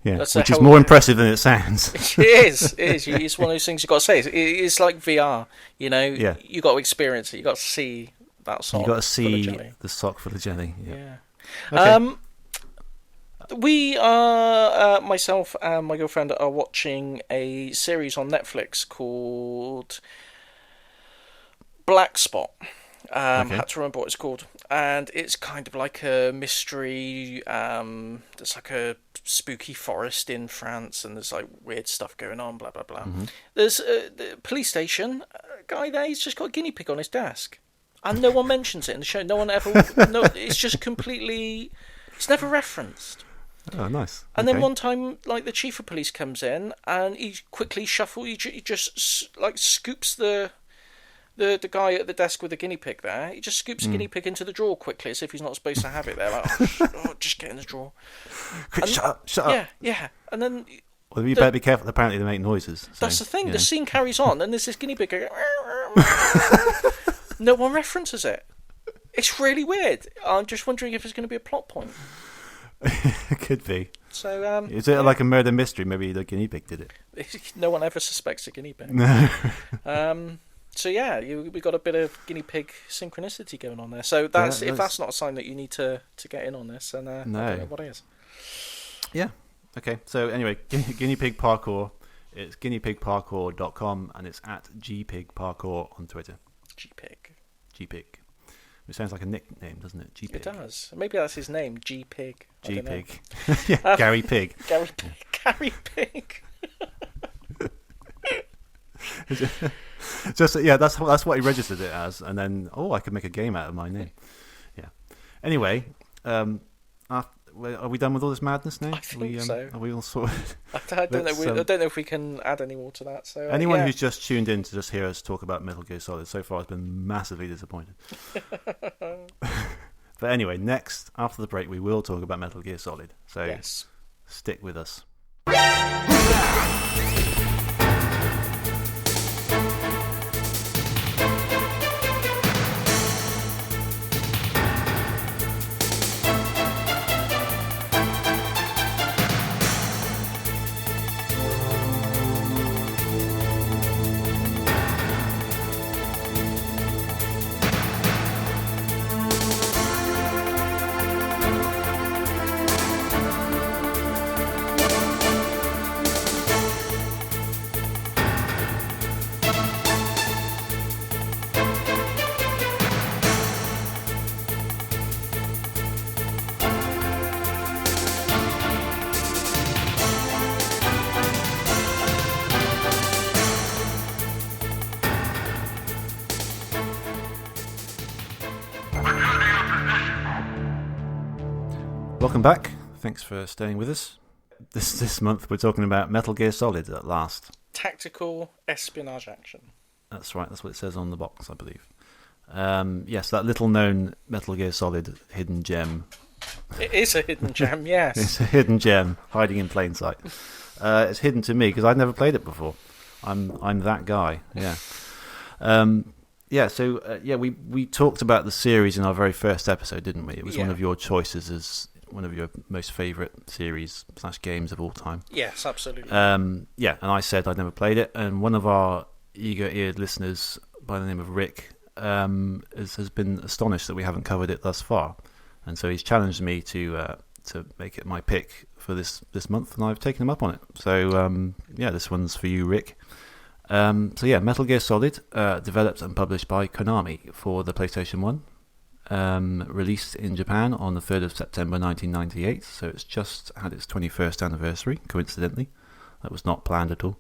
Yeah, which is more impressive than it sounds. It is. It's one of those things you've got to say. It's like VR, Yeah. You've got to experience it. You've got to see that sock. You've got to see full of jelly. the sock full of jelly. Yeah. Okay. We are, myself and my girlfriend are watching a series on Netflix called Black Spot. Had to remember what it's called, and it's kind of like a mystery. There's like a spooky forest in France, and there's like weird stuff going on. Blah blah blah. Mm-hmm. There's the police station guy there. He's just got a guinea pig on his desk, and no one mentions it in the show. No one ever. No, it's just completely. It's never referenced. Oh, nice. And then one time, like the chief of police comes in, and he quickly shuffles. He just like scoops the guy at the desk with the guinea pig there. He just scoops the guinea pig into the drawer quickly, as if he's not supposed to have it there. Like, just get in the drawer. Quick, shut up. Yeah. And then Well, you better be careful. Apparently, they make noises. So, that's the thing. yeah. The scene carries on, and there's this guinea pig going. No one references it. It's really weird. I'm just wondering if it's going to be a plot point. It could be. So, is it like a murder mystery? Maybe the guinea pig did it. No one ever suspects a guinea pig. No. So yeah, we got a bit of guinea pig synchronicity going on there. So if that's not a sign that you need to get in on this, then I don't know what is. Yeah. Okay. So anyway, guinea pig parkour. It's guineapigparkour.com and it's at gpigparkour on Twitter. Gpig. It sounds like a nickname, doesn't it? Gpig. It does. Maybe that's his name, Gpig. Gpig. Yeah, Gary Pig. Gary Pig. Just yeah, that's what he registered it as, and then I could make a game out of my name. Yeah. Anyway, are we done with all this madness now? I think so. Are we all sorted? I don't know if we can add any more to that. So anyone who's just tuned in to just hear us talk about Metal Gear Solid so far has been massively disappointed. But anyway, next after the break, we will talk about Metal Gear Solid. So yes. Stick with us. Welcome back. Thanks for staying with us. This month we're talking about Metal Gear Solid at last. Tactical espionage action. That's right. That's what it says on the box, I believe. Yes, that little-known Metal Gear Solid hidden gem. It is a hidden gem, yes. It's a hidden gem hiding in plain sight. It's hidden to me because I'd never played it before. I'm that guy. Yeah. We talked about the series in our very first episode, didn't we? It was one of your choices as one of your most favourite series / games of all time. Yes, absolutely. And I said I'd never played it, and one of our eager-eared listeners by the name of Rick has been astonished that we haven't covered it thus far, and so he's challenged me to make it my pick for this month, and I've taken him up on it. So this one's for you, Rick. Metal Gear Solid, developed and published by Konami for the PlayStation 1. Released in Japan on the 3rd of September 1998, so it's just had its 21st anniversary, coincidentally. That was not planned at all.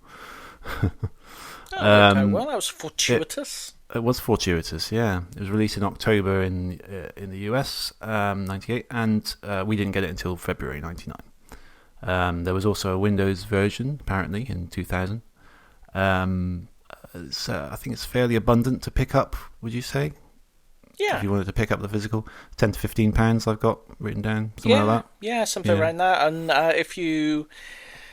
Well, that was fortuitous. It was fortuitous, yeah. It was released in October in the US, 98, and we didn't get it until February 99. There was also a Windows version, apparently, in 2000. So I think it's fairly abundant to pick up, would you say? Yeah. If you wanted to pick up the physical, £10 to £15 I've got written down, something like that. Yeah, something around that. And if you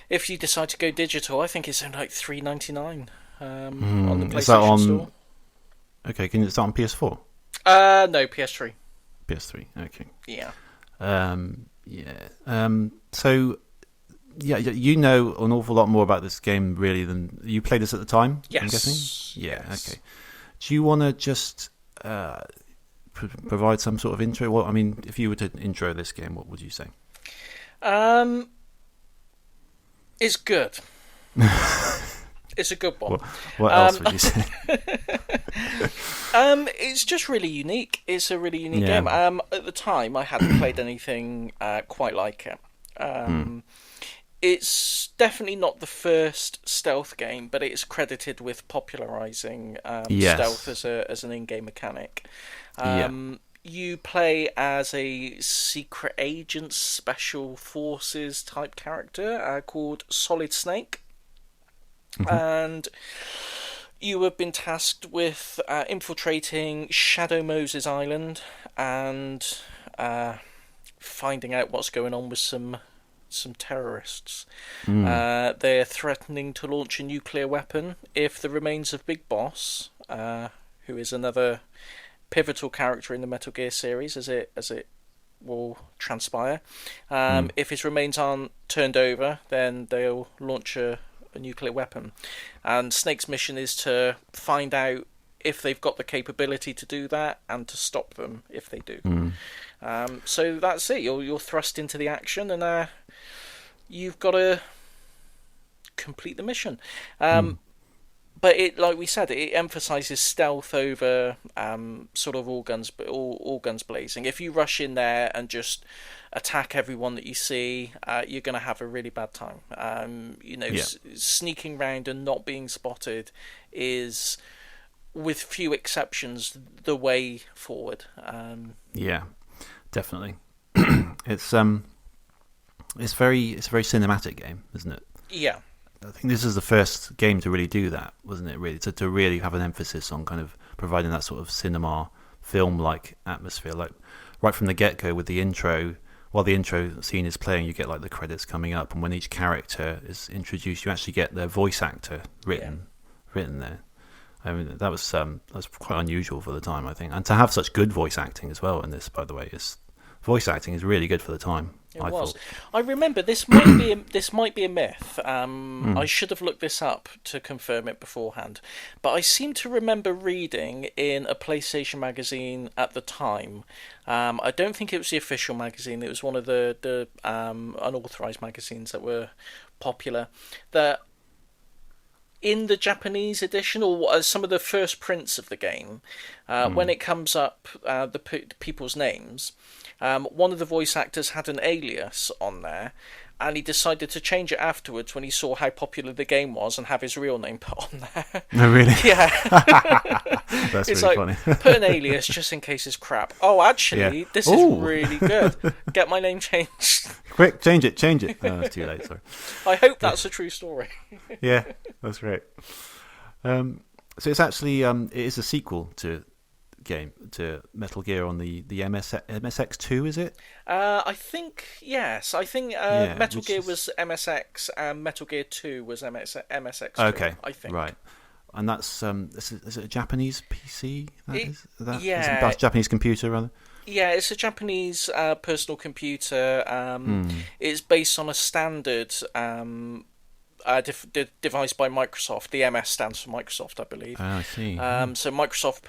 decide to go digital, I think it's only like $3.99 on the PlayStation Store. Okay, can you start on PS4? No, PS3. PS3, okay. Yeah. So, you know an awful lot more about this game, really, than... You played this at the time, yes. I'm guessing? Yeah, yes. Okay. Do you want to just provide some sort of intro? Well, I mean, if you were to intro this game, what would you say? It's good. It's a good one. What else would you say? It's just really unique. It's a really unique game. At the time, I hadn't played anything quite like it. It's definitely not the first stealth game, but it's credited with popularising stealth as an in-game mechanic. You play as a secret agent, special forces type character called Solid Snake. And you have been tasked with infiltrating Shadow Moses Island and finding out what's going on with some some terrorists. They're threatening to launch a nuclear weapon if the remains of Big Boss, who is another pivotal character in the Metal Gear series, as it will transpire. If his remains aren't turned over, then they'll launch a nuclear weapon. And Snake's mission is to find out if they've got the capability to do that and to stop them if they do. So that's it. You're thrust into the action, and you've got to complete the mission. But it, like we said, it emphasises stealth over sort of all guns blazing. If you rush in there and just attack everyone that you see, you're going to have a really bad time. Sneaking around and not being spotted is, with few exceptions, the way forward. Yeah, definitely. It's a very cinematic game, isn't it? Yeah. I think this is the first game to really do that, wasn't it? Really, to really have an emphasis on kind of providing that sort of cinema film-like atmosphere, like right from the get-go with the intro. While the intro scene is playing, you get like the credits coming up, and when each character is introduced, you actually get their voice actor written there. I mean, that was quite unusual for the time, I think, and to have such good voice acting as well in this, by the way, voice acting is really good for the time. I thought. I remember this might be a myth. I should have looked this up to confirm it beforehand, but I seem to remember reading in a PlayStation magazine at the time. I don't think it was the official magazine. It was one of the unauthorized magazines that were popular. That in the Japanese edition, or some of the first prints of the game, when it comes up, the people's names. One of the voice actors had an alias on there, and he decided to change it afterwards when he saw how popular the game was and have his real name put on there. Oh, really? Yeah. That's it's really like, funny. Put an alias just in case it's crap. Oh, actually, this is really good. Get my name changed. Quick, change it. Oh, it's too late, sorry. I hope that's a true story. Yeah, that's great. So it's actually, it is a sequel to Metal Gear on the MSX2, is it? I think yes. I think Metal Gear was MSX and Metal Gear 2 was MSX2. Okay, I think. Right. And that's is it a Japanese PC? Yeah, is it a Japanese computer rather. Yeah, it's a Japanese personal computer. It's based on a standard device by Microsoft. The MS stands for Microsoft, I believe. Oh, I see. So Microsoft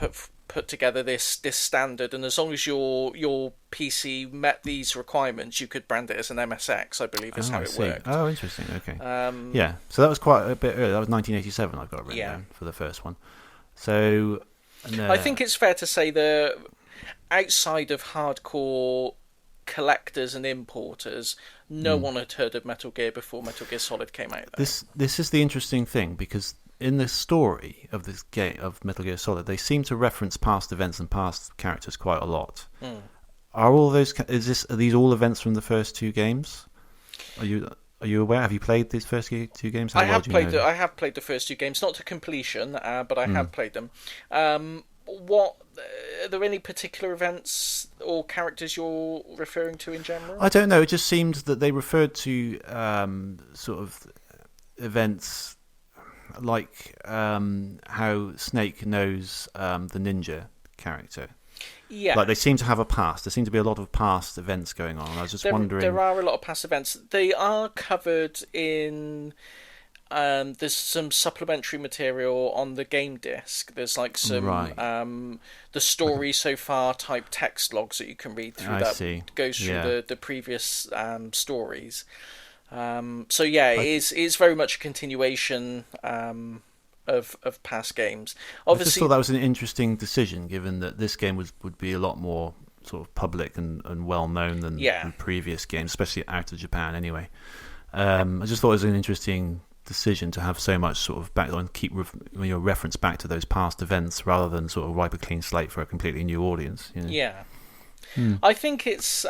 put together this standard, and as long as your PC met these requirements, you could brand it as an MSX, I believe is how it worked. Oh, interesting. Okay. Yeah, so that was quite a bit earlier. That was 1987, I've got it written down for the first one. So I think it's fair to say that outside of hardcore collectors and importers, no one had heard of Metal Gear before Metal Gear Solid came out. This is the interesting thing, because in the story of this game of Metal Gear Solid, they seem to reference past events and past characters quite a lot. Are all those? Are these all events from the first two games? Are you aware? Have you played these first two games? I have played the first two games, not to completion, but I have played them. What are there any particular events or characters you're referring to in general? I don't know. It just seemed that they referred to sort of events like how Snake knows the ninja character. Yeah. Like they seem to have a past. There seem to be a lot of past events going on. I was just wondering. There are a lot of past events. They are covered in. There's some supplementary material on the game disc. There's like some the story so far type text logs that you can read through. Goes through the previous stories. So yeah, it is very much a continuation of past games. Obviously, I just thought that was an interesting decision, given that this game would be a lot more sort of public and well known than the previous games, especially out of Japan. Anyway, I just thought it was an interesting decision to have so much sort of back and keep your reference back to those past events rather than sort of wipe a clean slate for a completely new audience. You know? Yeah, I think it's.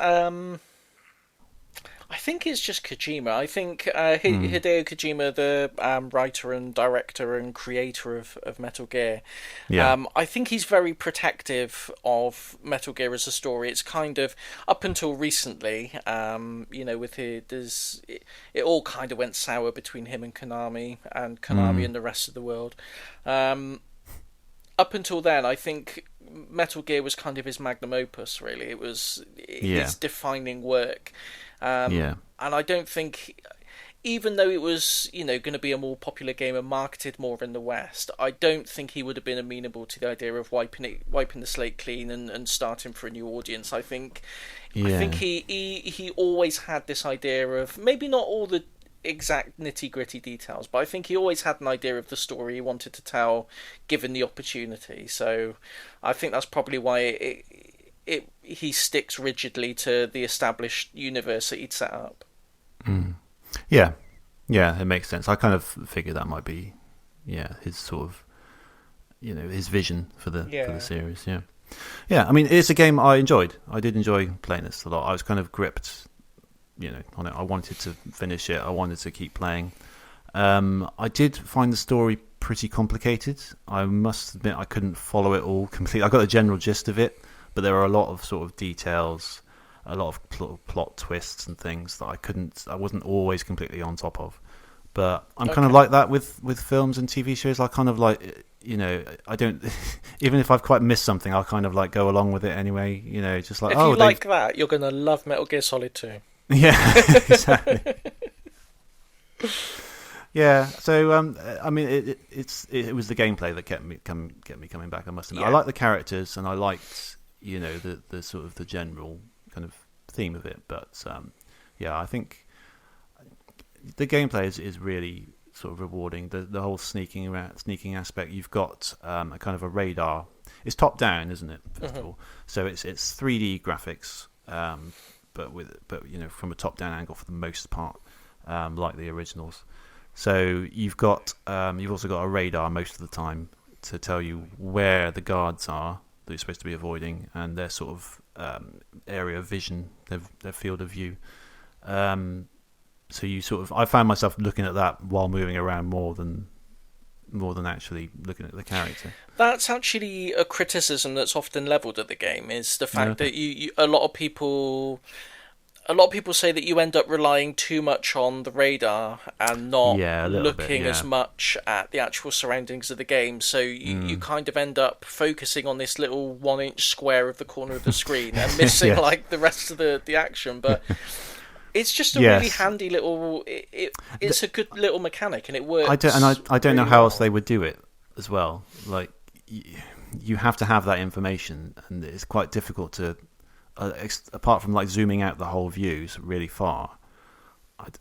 I think it's just Kojima. I think Hmm. Hideo Kojima, the writer and director and creator of Metal Gear, Yeah. I think he's very protective of Metal Gear as a story. It's kind of up until recently, with it all kind of went sour between him and Konami Hmm. and the rest of the world. Um, Up until then, I think Metal Gear was kind of his magnum opus. Really, it was Yeah. his defining work, Yeah. and I don't think, even though it was going to be a more popular game and marketed more in the West, I don't think he would have been amenable to the idea of wiping the slate clean and starting for a new audience. I think Yeah. he always had this idea of, maybe not all the exact nitty gritty details, but I think he always had an idea of the story he wanted to tell, given the opportunity. So I think that's probably why he sticks rigidly to the established universe that he'd set up. Mm. Yeah. Yeah, it makes sense. I kind of figured that might be, yeah, his sort of, his vision for the Yeah. series. Yeah. Yeah, I mean, it's a game I enjoyed. I did enjoy playing this a lot. I was kind of gripped, on it. I wanted to finish it. I wanted to keep playing. I did find the story pretty complicated. I must admit I couldn't follow it all completely. I got the general gist of it, but there are a lot of sort of details, a lot of plot twists and things that I wasn't always completely on top of. But I'm kind of Okay. like that with films and TV shows. I kind of like, I don't, even if I've quite missed something, I'll kind of like go along with it anyway. Just like, If oh, you they've, like that, you're gonna love Metal Gear Solid 2. yeah, exactly. Yeah, so I mean, it was the gameplay that kept me coming back. I must admit, I Yeah. liked the characters and I liked the sort of the general kind of theme of it. But yeah, I think the gameplay is really sort of rewarding. The whole sneaking aspect. You've got a kind of a radar. It's top down, isn't it? First of Hmm. all, so it's 3D graphics, but from a top down angle for the most part, like the originals. So you've also got a radar most of the time to tell you where the guards are that you're supposed to be avoiding and their sort of area of vision, their field of view. Um, so I found myself looking at that while moving around more than actually looking at the character. That's actually a criticism that's often leveled at the game, is the Yeah, fact okay. that a lot of people say that you end up relying too much on the radar and not Yeah, a little bit. looking as Yeah. much at the actual surroundings of the game. So you Mm. kind of end up focusing on this little 1 inch square of the corner of the screen and missing Yeah. like the rest of the action. But it's just a really Yes. handy little. It's a good little mechanic, and it I don't, and I, works I don't know really how else well. they would do it as well. Like, you have to have that information, and it's quite difficult to, apart from like zooming out the whole views really far,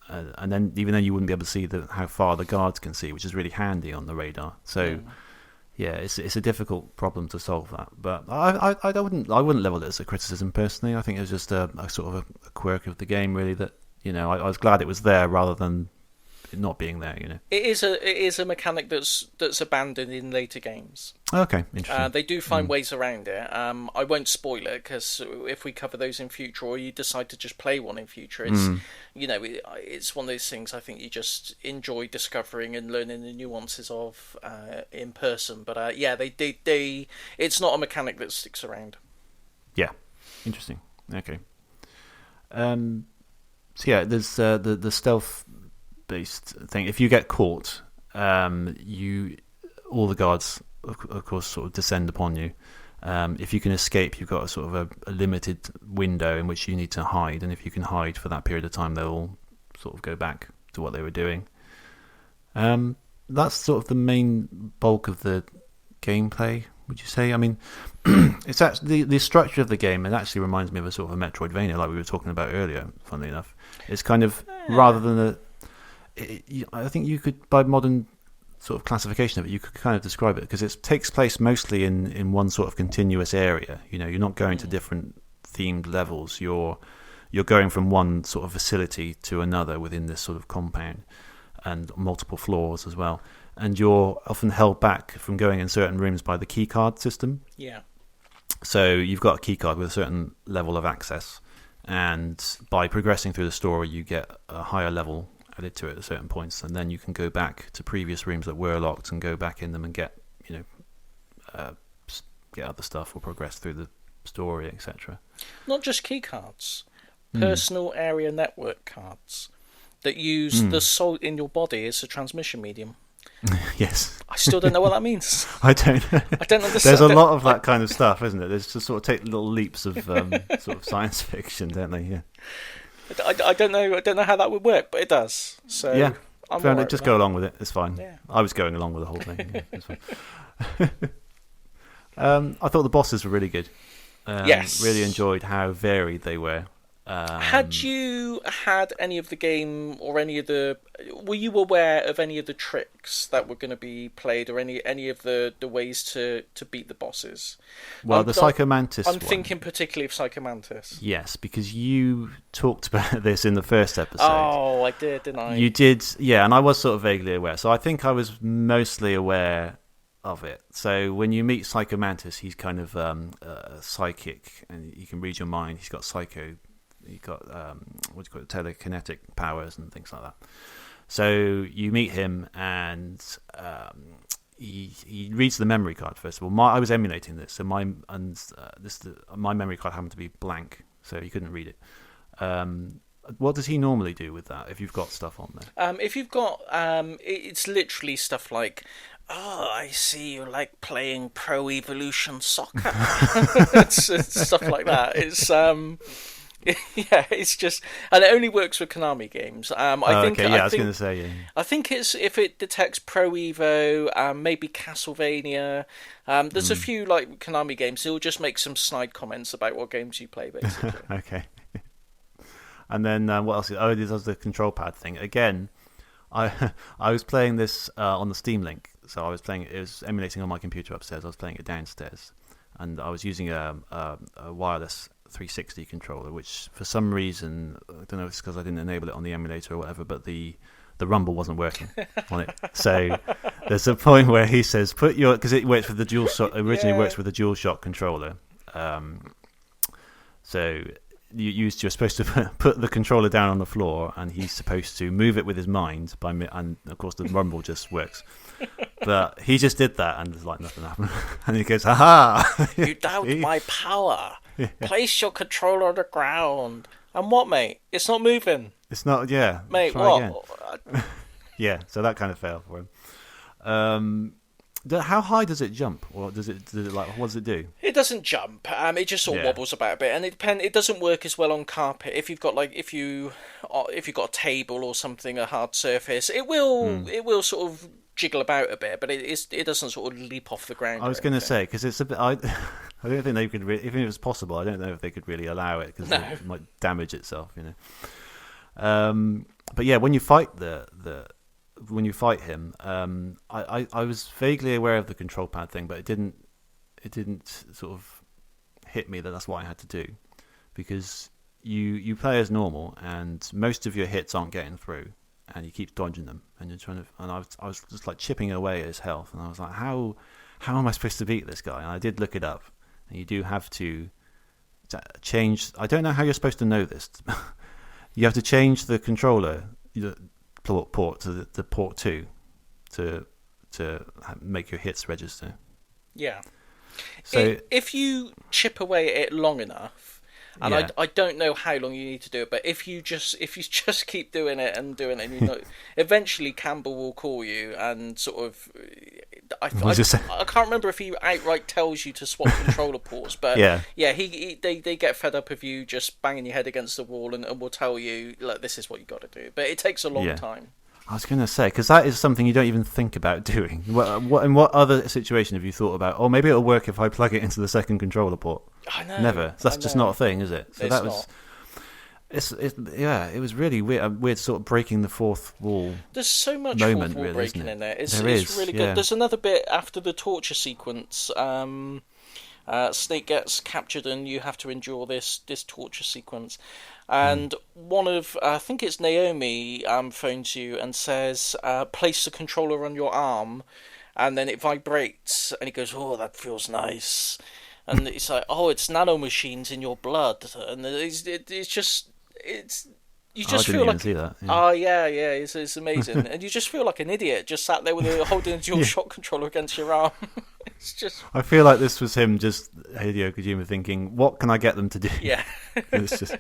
and then even then you wouldn't be able to see how far the guards can see, which is really handy on the radar. So Mm. yeah, it's a difficult problem to solve that. But I wouldn't level it as a criticism personally. I think it was just a sort of a quirk of the game, really. That I was glad it was there rather than it not being there. It is a mechanic that's abandoned in later games. Okay, interesting. They do find Mm. ways around it. I won't spoil it, because if we cover those in future, or you decide to just play one in future, Mm. it's one of those things I think you just enjoy discovering and learning the nuances of in person. But yeah, they it's not a mechanic that sticks around. Yeah, interesting. Okay. Um, so yeah, there's the stealth based thing. If you get caught, you all the guards, of course, sort of descend upon you. If you can escape, you've got a sort of a limited window in which you need to hide, and if you can hide for that period of time, they'll sort of go back to what they were doing. That's sort of the main bulk of the gameplay. Would you say? I mean, it's actually the structure of the game. It actually reminds me of a sort of a Metroidvania, like we were talking about earlier. Funnily enough, it's kind of rather than I think you could, by modern sort of classification of it, you could kind of describe it because it takes place mostly in one sort of continuous area. You're not going to different themed levels. You're going from one sort of facility to another within this sort of compound, and multiple floors as well. And you're often held back from going in certain rooms by the keycard system. Yeah. So you've got a keycard with a certain level of access, and by progressing through the story, you get a higher level added to it at certain points, and then you can go back to previous rooms that were locked and go back in them and get get other stuff or progress through the story, etc. Not just key cards, personal area network cards that use the salt in your body as a transmission medium. Yes. I still don't know what that means. I don't understand. There's a lot of that kind of stuff, isn't it? There's just sort of take little leaps of sort of science fiction, don't they? Yeah. I don't know how that would work, but it does. So yeah, I'm fair all right enough. Just with go that. along with it. It's fine. Yeah. I was going along with the whole thing. Yeah, it's fine. I thought the bosses were really good. Yes. Really enjoyed how varied they were. Had you had any of the game or any of the... Were you aware of any of the tricks that were going to be played or any of the ways to beat the bosses? Well, the Psychomantis I'm one. thinking particularly of Psychomantis. Yes, because you talked about this in the first episode. Oh, I did, didn't I? You did, yeah, and I was sort of vaguely aware. So I think I was mostly aware of it. So when you meet Psychomantis, he's kind of psychic, and you can read your mind. He's got telekinetic powers and things like that. So you meet him, and he reads the memory card first of all. I was emulating this, so my memory card happened to be blank, so he couldn't read it. What does he normally do with that? If you've got stuff on there, if you've got, it's literally stuff like, "Oh, I see you like playing Pro Evolution Soccer," it's stuff like that. It's yeah, it's just, and it only works with Konami games. I was going to say, yeah. I think it's if it detects Pro Evo, maybe Castlevania. There's a few like Konami games. It'll just make some snide comments about what games you play, basically. Okay. And then what else? Oh, this was the control pad thing again. I was playing this on the Steam Link, so I was playing. It was emulating on my computer upstairs. I was playing it downstairs, and I was using a wireless 360 controller, which for some reason, I don't know if it's because I didn't enable it on the emulator or whatever, but the rumble wasn't working on it. So there's a point where he says, because it works with the originally works with the DualShock controller. So you're supposed to put the controller down on the floor, and he's supposed to move it with his mind and of course the rumble just works. But he just did that, and there's like nothing happened. And he goes, "Aha! You doubt my power. Yeah. Place your controller on the ground." And what, mate? It's not moving. It's not. Yeah, mate. Try What? Again. Yeah. So that kind of failed for him. How high does it jump, or does it like? What does it do? It doesn't jump. It just sort of wobbles about a bit, and it doesn't work as well on carpet. If you've got if you've got a table or something, a hard surface, it will sort of jiggle about a bit, but it doesn't sort of leap off the ground. I was going to say, because it's a bit. I don't think they could. Even if it was possible, I don't know if they could really allow it, because it might damage itself, you know. But yeah, when you fight when you fight him, I was vaguely aware of the control pad thing, but it didn't sort of hit me that that's what I had to do, because you play as normal, and most of your hits aren't getting through, and you keep dodging them, and you're trying to. And I was just like chipping away at his health, and I was like, how am I supposed to beat this guy? And I did look it up, and you do have to change. I don't know how you're supposed to know this. You have to change the controller port to the port 2 to make your hits register. Yeah. So if you chip away at it long enough, and I don't know how long you need to do it, but if you just keep doing it, eventually Campbell will call you and sort of. I can't remember if he outright tells you to swap controller ports, but they get fed up of you just banging your head against the wall, and will tell you, look, this is what you got to do. But it takes a long time. I was going to say, because that is something you don't even think about doing. In what other situation have you thought about? Oh, maybe it'll work if I plug it into the second controller port. I know. Never. That's just not a thing, is it? So it's that was. It was really weird. Weird, sort of breaking the fourth wall. There's so much moment, fourth wall really, breaking isn't it? in there. It's really good. Yeah. There's another bit after the torture sequence. Snake gets captured, and you have to endure this torture sequence. And one of, I think it's Naomi, phones you and says, place the controller on your arm, and then it vibrates, and he goes, "Oh, that feels nice." and it's like, oh, it's nanomachines in your blood, and it's just you I just didn't feel even like, see that. Yeah. oh yeah, it's amazing, and you just feel like an idiot just sat there with holding a dual Yeah. shock controller against your arm. It's just I feel like this was him, just Hideo Kojima thinking, what can I get them to do? yeah, It's just.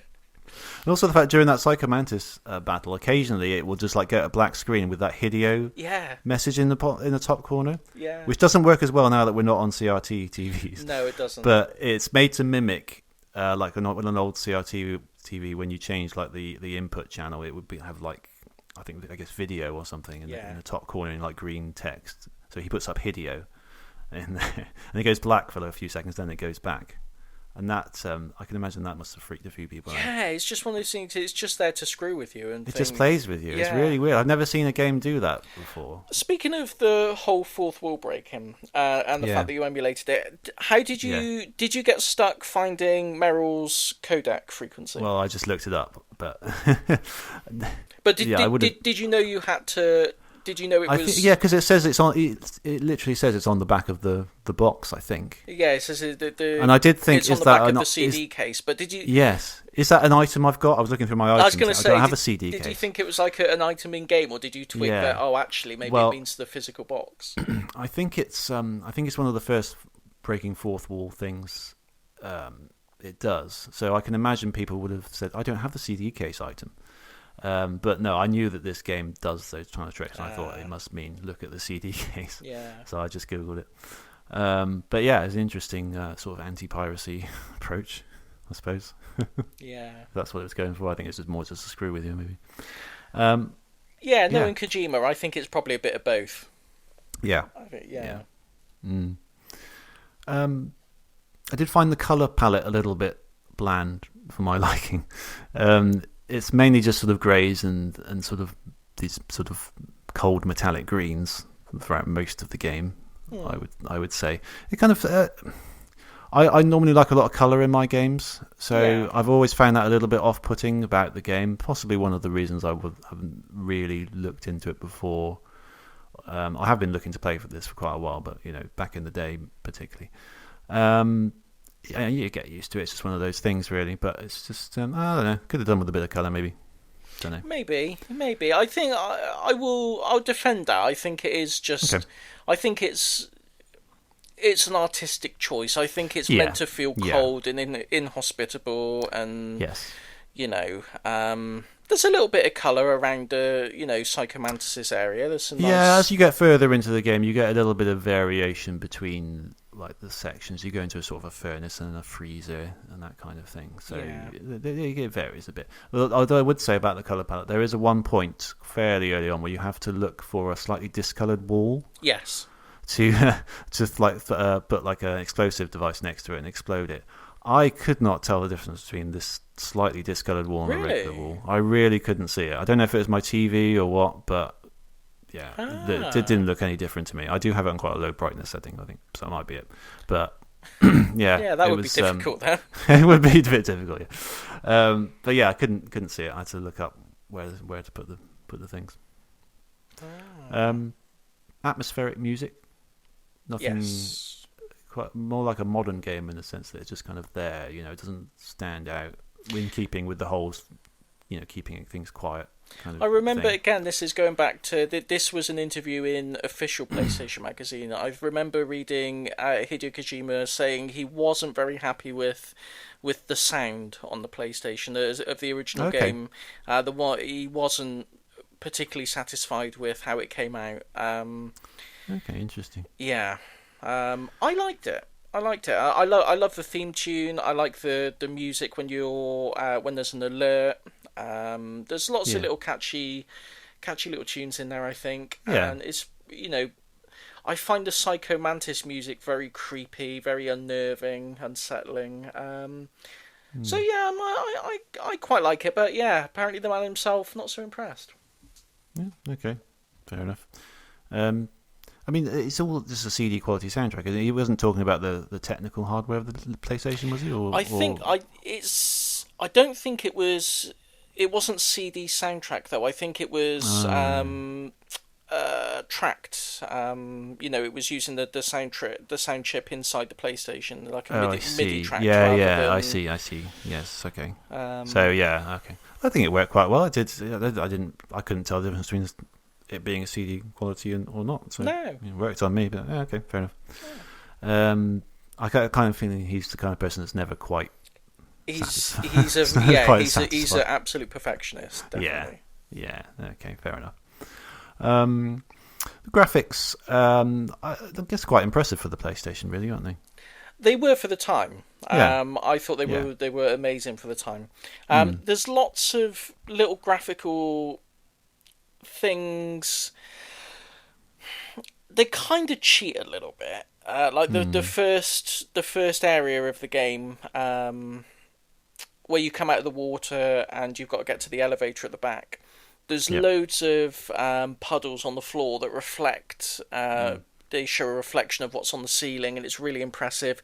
And also the fact during that Psycho Mantis battle, occasionally it will just like get a black screen with that Hideo yeah, message in the top corner, yeah. which doesn't work as well now that we're not on CRT TVs. No, it doesn't. But it's made to mimic like an old CRT TV. When you change like the input channel, it would have like I guess video or something in the top corner in like green text. So he puts up Hideo in there, and it goes black for a few seconds, then it goes back. And that, I can imagine that must have freaked a few people out. Yeah, it's just one of those things. It's just there to screw with you, and It just plays with you. It's really weird. I've never seen a game do that before. Speaking of the whole fourth wall breaking and the fact that you emulated it, how did you get stuck finding Meryl's codec frequency? Well, I just looked it up, but but did you know you had to? Did you know it was? Because it says it's on. It literally says it's on the back of the box, I think. Yeah, it says and I did think, it's on the back of the CD case. But did you? Yes. Is that an item I've got? I was looking through my items. I was going to say, I don't have a CD case. Did you think it was like an item in game, or did you twig that? Oh, actually, maybe it means the physical box. I think it's one of the first breaking fourth wall things. It does. So I can imagine people would have said, "I don't have the CD case item." But no, I knew that this game does those kind of tricks, and I thought it must mean look at the CD case. Yeah. So I just googled it. But yeah, it's an interesting sort of anti-piracy approach, I suppose. Yeah. That's what it was going for. I think it's just more just to screw with you, maybe. Knowing Kojima, I think it's probably a bit of both. Yeah. Yeah. Mm. I did find the colour palette a little bit bland for my liking. It's mainly just sort of greys and sort of these sort of cold metallic greens throughout most of the game. I would say it kind of. I normally like a lot of colour in my games, so I've always found that a little bit off-putting about the game. Possibly one of the reasons I haven't really looked into it before. I have been looking to play for this for quite a while, but back in the day particularly. You get used to it. It's just one of those things, really. But it's just I don't know. Could have done with a bit of colour, maybe. Don't know. Maybe. I think I'll defend that. I think it is just. Okay. I think it's an artistic choice. I think it's meant to feel cold and inhospitable, and there's a little bit of colour around the Psycho Mantis' area. There's some nice... as you get further into the game, you get a little bit of variation between like the sections. You go into a sort of a furnace and a freezer and that kind of thing. So it varies a bit. Although I would say about the colour palette, there is one point fairly early on where you have to look for a slightly discoloured wall. Yes. To just like put like an explosive device next to it and explode it. I could not tell the difference between this slightly discoloured wall and a regular wall. I really couldn't see it. I don't know if it was my TV or what, but it didn't look any different to me. I do have it on quite a low brightness setting, I think, so that might be it. But that would be difficult then. It would be a bit difficult, but I couldn't see it. I had to look up where to put the things. Atmospheric music. Nothing. Quite more like a modern game in the sense that it's just kind of there. It doesn't stand out in keeping with the whole, keeping things quiet. Kind of I remember thing. Again. This is going back to this was an interview in official PlayStation magazine. I remember reading Hideo Kojima saying he wasn't very happy with the sound on the PlayStation of the original game. He wasn't particularly satisfied with how it came out. Okay, interesting. Yeah, I liked it. I love the theme tune. I like the music when when there's an alert. There's lots of little catchy little tunes in there, I think. Yeah. And it's I find the Psycho Mantis music very creepy, very unnerving, unsettling. So yeah, I quite like it, but apparently the man himself not so impressed. Yeah. Okay. Fair enough. I mean, it's all just a CD quality soundtrack. He wasn't talking about the technical hardware of the PlayStation, was he? I don't think it was. It wasn't CD soundtrack though. I think it was tracked. It was using the sound chip inside the PlayStation, like a Oh, I MIDI see. track Yeah, rather yeah, than. I see. Yes, okay. Um, So yeah, okay. I think it worked quite well. I did. I couldn't tell the difference between it being a CD quality or not. So no. it worked on me. But yeah, okay, fair enough. I got kind of feeling he's the kind of person that's never quite. He's Quite he's satisfied. an absolute perfectionist. Definitely. Yeah. Okay, fair enough. The graphics, I guess, quite impressive for the PlayStation, really, aren't they? They were for the time. Yeah. I thought they were amazing for the time. There's lots of little graphical things. They kind of cheat a little bit. Like the first area of the game, where you come out of the water and you've got to get to the elevator at the back. There's loads of puddles on the floor that reflect. They show a reflection of what's on the ceiling, and it's really impressive.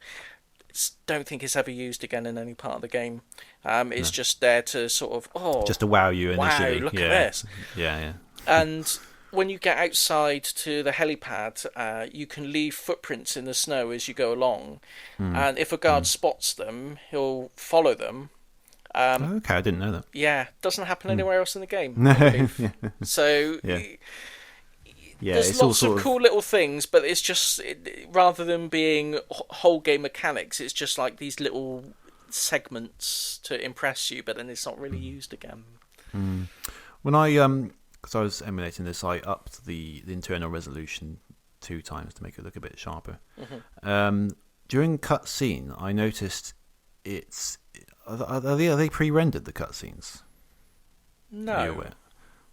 Don't think it's ever used again in any part of the game. It's just there to sort of just to wow you initially. Wow, look at this. Yeah. And when you get outside to the helipad, you can leave footprints in the snow as you go along, and if a guard spots them, he'll follow them. Okay, I didn't know that. Yeah, doesn't happen anywhere else in the game. No. I believe. So there's it's all lots sort of cool little things, but it's just rather than being whole game mechanics, it's just like these little segments to impress you, but then it's not really used again. When because I was emulating this, I upped the internal resolution 2 times to make it look a bit sharper. During cutscene, I noticed it's are they pre-rendered, the cutscenes? No,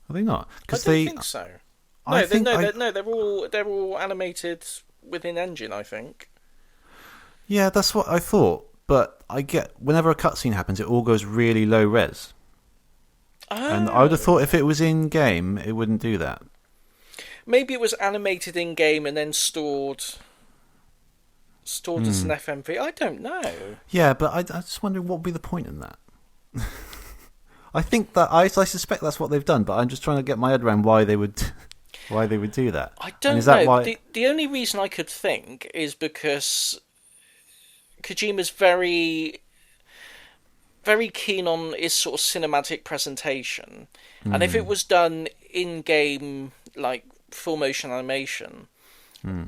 Are they not? I don't think so. They're all animated within engine, I think. Yeah, that's what I thought. But I get whenever a cutscene happens, it all goes really low res. And I would have thought if it was in game, it wouldn't do that. Maybe it was animated in game and then stored as an FMV. I don't know. Yeah, but I just wonder what would be the point in that. I think that I suspect that's what they've done, but I'm just trying to get my head around why they would do that. I don't is that know. Why... The only reason I could think is because Kojima's very, very keen on his sort of cinematic presentation, and if it was done in game, like full motion animation,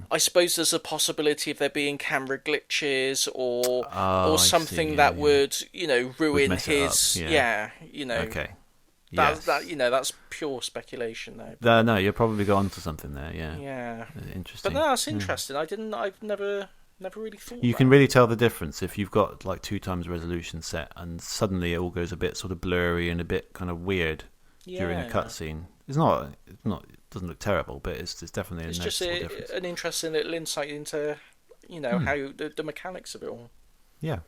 I suppose there's a possibility of there being camera glitches or something that would ruin his Okay. That's pure speculation though. No, you're probably gone to something there. Yeah. Interesting. But no, that's interesting. I've never really thought. You can really tell the difference if you've got like 2 times resolution set, and suddenly it all goes a bit sort of blurry and a bit kind of weird during a cutscene. It's not. It doesn't look terrible, but it's definitely it's a just difference. An interesting little insight into how the mechanics of it all. Yeah.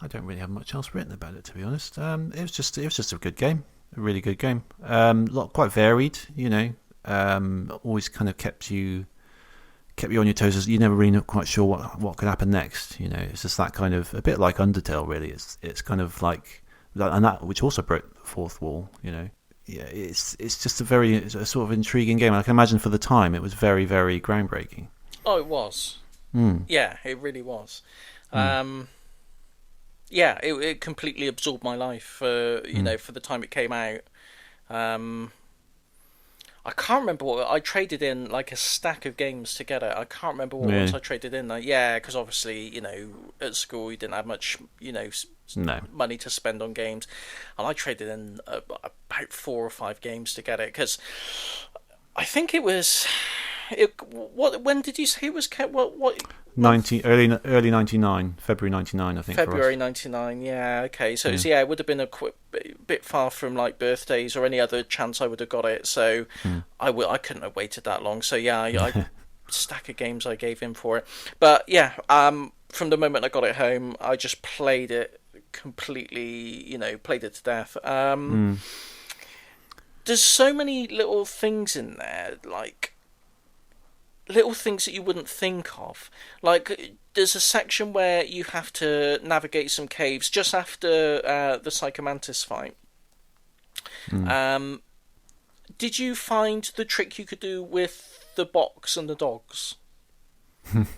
I don't really have much else written about it, to be honest. It was just a good game, a really good game. Quite varied, always kind of kept you on your toes. You never really not quite sure what could happen next. It's just that kind of a bit like Undertale, really. It's kind of like that, and that which also broke the fourth wall. It's just a sort of intriguing game. And I can imagine for the time it was very, very groundbreaking. Oh, it was. Yeah, it really was. It completely absorbed my life for the time it came out. I can't remember what I traded in, like a stack of games to get it. I can't remember what ones I traded in. Because obviously, at school you didn't have much, money to spend on games, and I traded in about 4 or 5 games to get it because I think it was. When did you say it was? What? Early 99, February 99, I think. February 99, yeah, okay. So it would have been a bit far from like birthdays or any other chance I would have got it. So I couldn't have waited that long. So I stack of games I gave in for it. But from the moment I got it home, I just played it completely. Played it to death. There's so many little things in there, like. Little things that you wouldn't think of. Like, there's a section where you have to navigate some caves just after the Psychomantis fight. Did you find the trick you could do with the box and the dogs?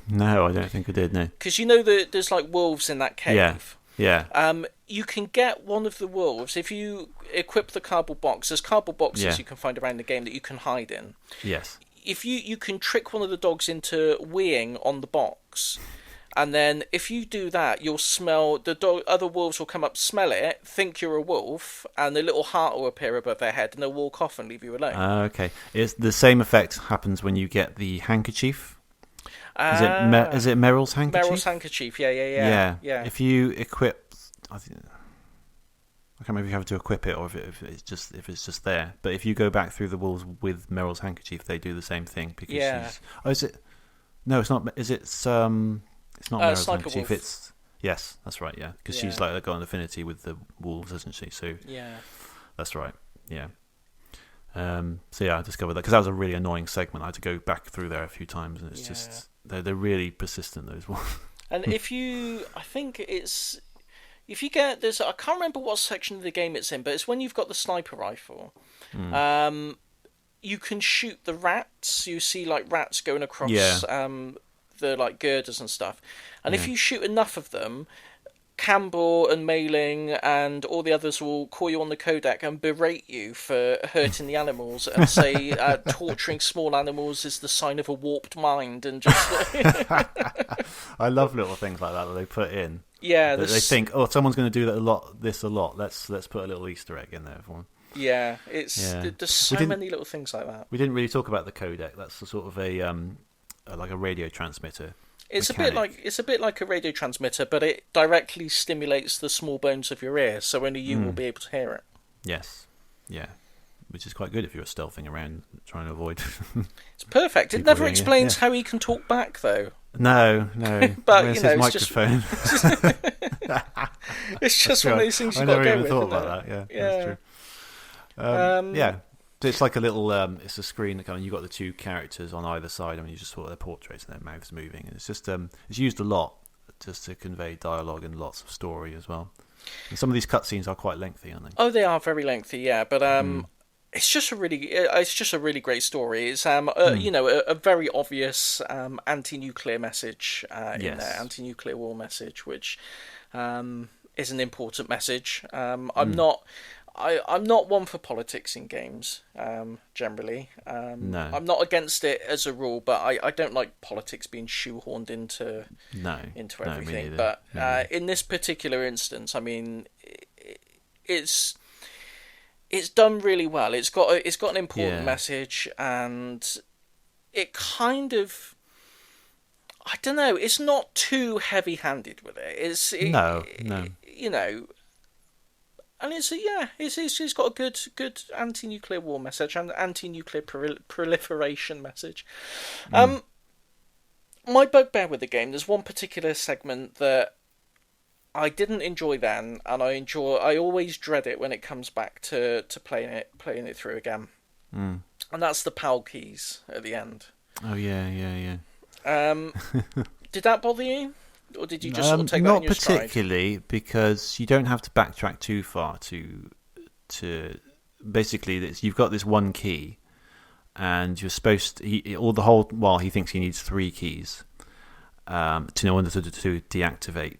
No, I don't think I did. No. Because you know that there's like wolves in that cave. Yeah. You can get one of the wolves if you equip the cardboard box. There's cardboard boxes Yeah. you can find around the game that you can hide in. Yes. If you can trick one of the dogs into weeing on the box, and then if you do that, you'll smell the other wolves will come up, smell it, think you're a wolf, and a little heart will appear above their head, and they'll walk off and leave you alone. Okay. It's the same effect happens when you get the handkerchief. Is it Meryl's handkerchief? Meryl's handkerchief, yeah. If you equip, I can't remember if you have to equip it or if it's just there. But if you go back through the walls with Meryl's handkerchief, they do the same thing because she's. Oh, is it? No, it's not. Is it? It's not Meryl's handkerchief. It's yes, that's right. Yeah, because she's like got an affinity with the wolves, isn't she? So yeah, that's right. Yeah. So yeah, I discovered that because that was a really annoying segment. I had to go back through there a few times, and it's just they're really persistent, those ones. And if you get this, I can't remember what section of the game it's in, but it's when you've got the sniper rifle. You can shoot the rats. You see like rats going across the like girders and stuff, and if you shoot enough of them, Campbell and Mailing and all the others will call you on the codec and berate you for hurting the animals and say torturing small animals is the sign of a warped mind and just. I love little things like that they put in. Yeah, they think, oh, someone's going to do that a lot. Let's put a little Easter egg in there for them. Yeah, there's so many little things like that. We didn't really talk about the codec. That's a sort of like a radio transmitter. It's a bit like a radio transmitter, but it directly stimulates the small bones of your ear, so only you will be able to hear it. Yes, yeah, which is quite good if you're stealthing around trying to avoid. It's perfect. It never explains how he can talk back, though. No. But where's you know, his microphone? It's just one of those things I you've got to never go even with. thought about that. Yeah, that's true. Yeah. So it's like a little, it's a screen that you've got the two characters on either side. I mean, you just saw their portraits and their mouths moving. And it's just, it's used a lot just to convey dialogue and lots of story as well. And some of these cutscenes are quite lengthy, aren't they? Oh, they are very lengthy, yeah. But it's just a really great story. It's a very obvious anti-nuclear message in there, anti-nuclear war message, which is an important message. I'm not one for politics in games, generally. No. I'm not against it as a rule, but I don't like politics being shoehorned into everything. But in this particular instance, I mean, it's done really well. It's got an important message, and it kind of, I don't know, it's not too heavy-handed with it. No. You know. And it's got a good anti-nuclear war message and anti-nuclear proliferation message. My bugbear with the game, there's one particular segment that I didn't enjoy then, and I always dread it when it comes back to playing it through again. And that's the PAL keys at the end. Oh yeah. Did that bother you? Or did you just sort of take that in your stride? Not particularly, because you don't have to backtrack too far to basically you've got this one key, and you're supposed to, all the whole while he thinks he needs 3 keys to know when to deactivate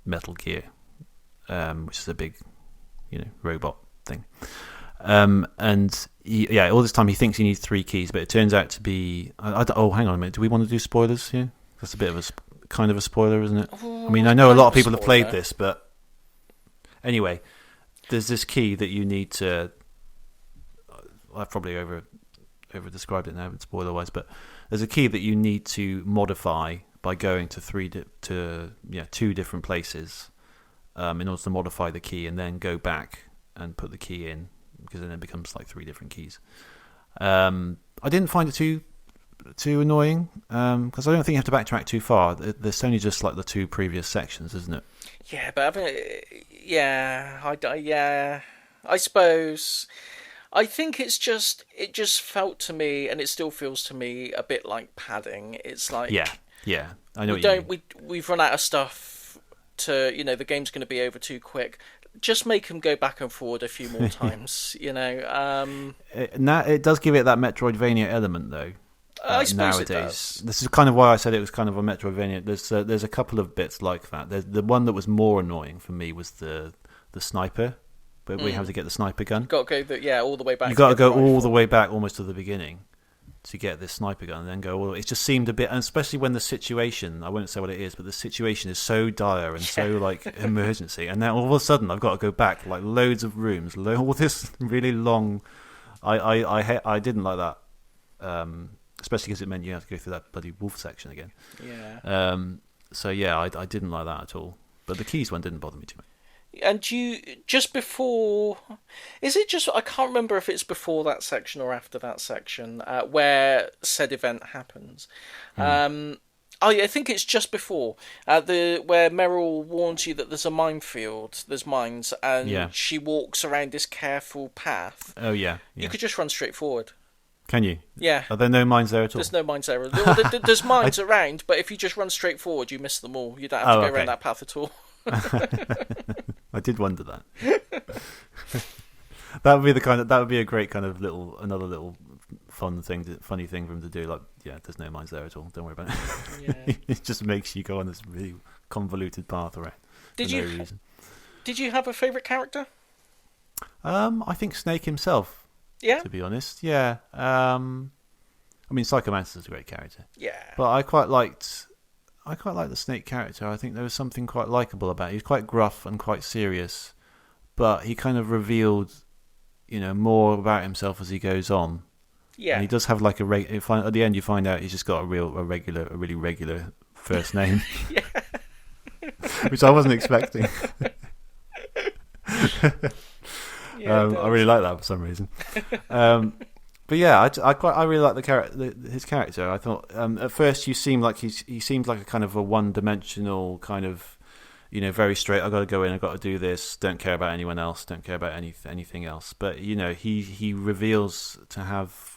Metal Gear, which is a big robot thing. And all this time he thinks he needs 3 keys, but it turns out to be oh, hang on a minute, do we want to do spoilers here? That's a bit of a kind of a spoiler, isn't it? I mean, I know a lot of people have played this, but anyway, there's this key that you need to. I've probably over described it now, spoiler wise, but there's a key that you need to modify by going to 2 different places in order to modify the key, and then go back and put the key in, because then it becomes like 3 different keys. I didn't find it too annoying, because I don't think you have to backtrack too far. There's only just like the 2 previous sections, isn't it? Yeah, but I suppose. I think it just felt to me, and it still feels to me, a bit like padding. It's like yeah. I know. We've run out of stuff to, the game's going to be over too quick. just make him go back and forward a few more times. It does give it that Metroidvania element, though. I suppose nowadays, it does. this is kind of why I said it was kind of a Metroidvania. There's a couple of bits like that. The one that was more annoying for me was the sniper, but we have to get the sniper gun. You've got to go all the way back. You've got to go all the way back, almost to the beginning, to get this sniper gun, and then go all. It just seemed a bit, and especially when the situation—I won't say what it is, but the situation is so dire and so like emergency, and then all of a sudden I've got to go back like loads of rooms, all this really long. I didn't like that. Especially because it meant you had to go through that bloody wolf section again. Yeah. So yeah, I didn't like that at all. But the keys one didn't bother me too much. And you just before, is it just? I can't remember if it's before that section or after that section where said event happens. I think it's just before where Meryl warns you that there's a minefield, there's mines, and she walks around this careful path. Oh yeah. You could just run straight forward. Can you? Yeah. Are there no mines there at all? There's no mines there. There's mines around, but if you just run straight forward, you miss them all. You don't have to go around that path at all. I did wonder that. That would be a great kind of another little funny thing for him to do. Like, yeah, there's no mines there at all. Don't worry about it. Yeah. It just makes you go on this really convoluted path around. Did you have a favourite character? I think Snake himself. Yeah. To be honest, yeah. I mean, Psychomantis is a great character. Yeah. But I quite liked the Snake character. I think there was something quite likable about it. He was quite gruff and quite serious, but he kind of revealed, more about himself as he goes on. Yeah. And he does have like at the end you find out he's just got a really regular first name. Yeah. Which I wasn't expecting. Yeah, I really like that for some reason. But yeah, I really like his character. I thought at first he seemed like a kind of a one-dimensional kind of, very straight. I got to go in. I got to do this. Don't care about anyone else. Don't care about anything else. But he reveals to have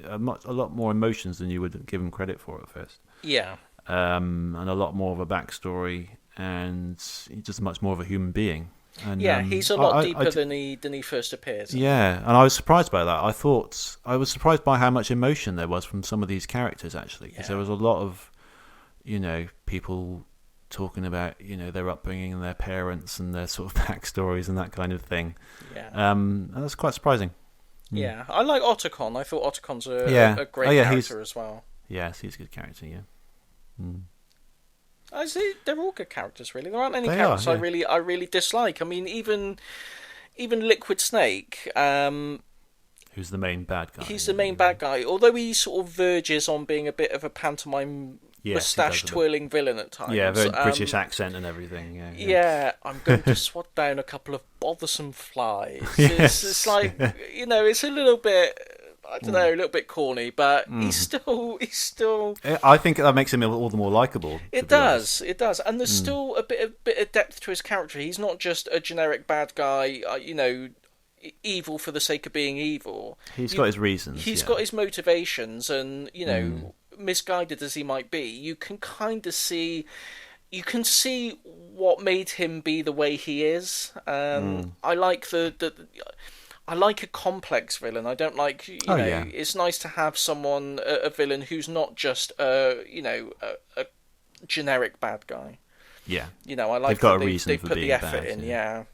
a lot more emotions than you would give him credit for at first. Yeah. And a lot more of a backstory, and he's just much more of a human being. And, he's a lot deeper than he first appears. Yeah, and I was surprised by that. I was surprised by how much emotion there was from some of these characters, actually, because there was a lot of, people talking about, their upbringing and their parents and their sort of backstories and that kind of thing. Yeah. And that's quite surprising. Yeah, I like Otacon. I thought Otacon's a great character as well. Yes, he's a good character, yeah. Mm. I see, they're all good characters, really. There aren't any characters I really dislike. I mean, even Liquid Snake. Who's the main bad guy? He's the main bad guy, although he sort of verges on being a bit of a pantomime moustache twirling villain at times. Yeah, very British accent and everything. Yeah, I'm going to swat down a couple of bothersome flies. Yes. It's like, it's a little bit. I don't know, a little bit corny, but he's still. I think that makes him all the more likable. It does, and there's still a bit of depth to his character. He's not just a generic bad guy, evil for the sake of being evil. He's got his reasons. He's got his motivations, and misguided as he might be, you can kind of see. You can see what made him be the way he is. I like I like a complex villain. I don't like, it's nice to have a villain who's not just, a generic bad guy. Yeah. I like they've got a reason for put being the effort bad, in, Yeah.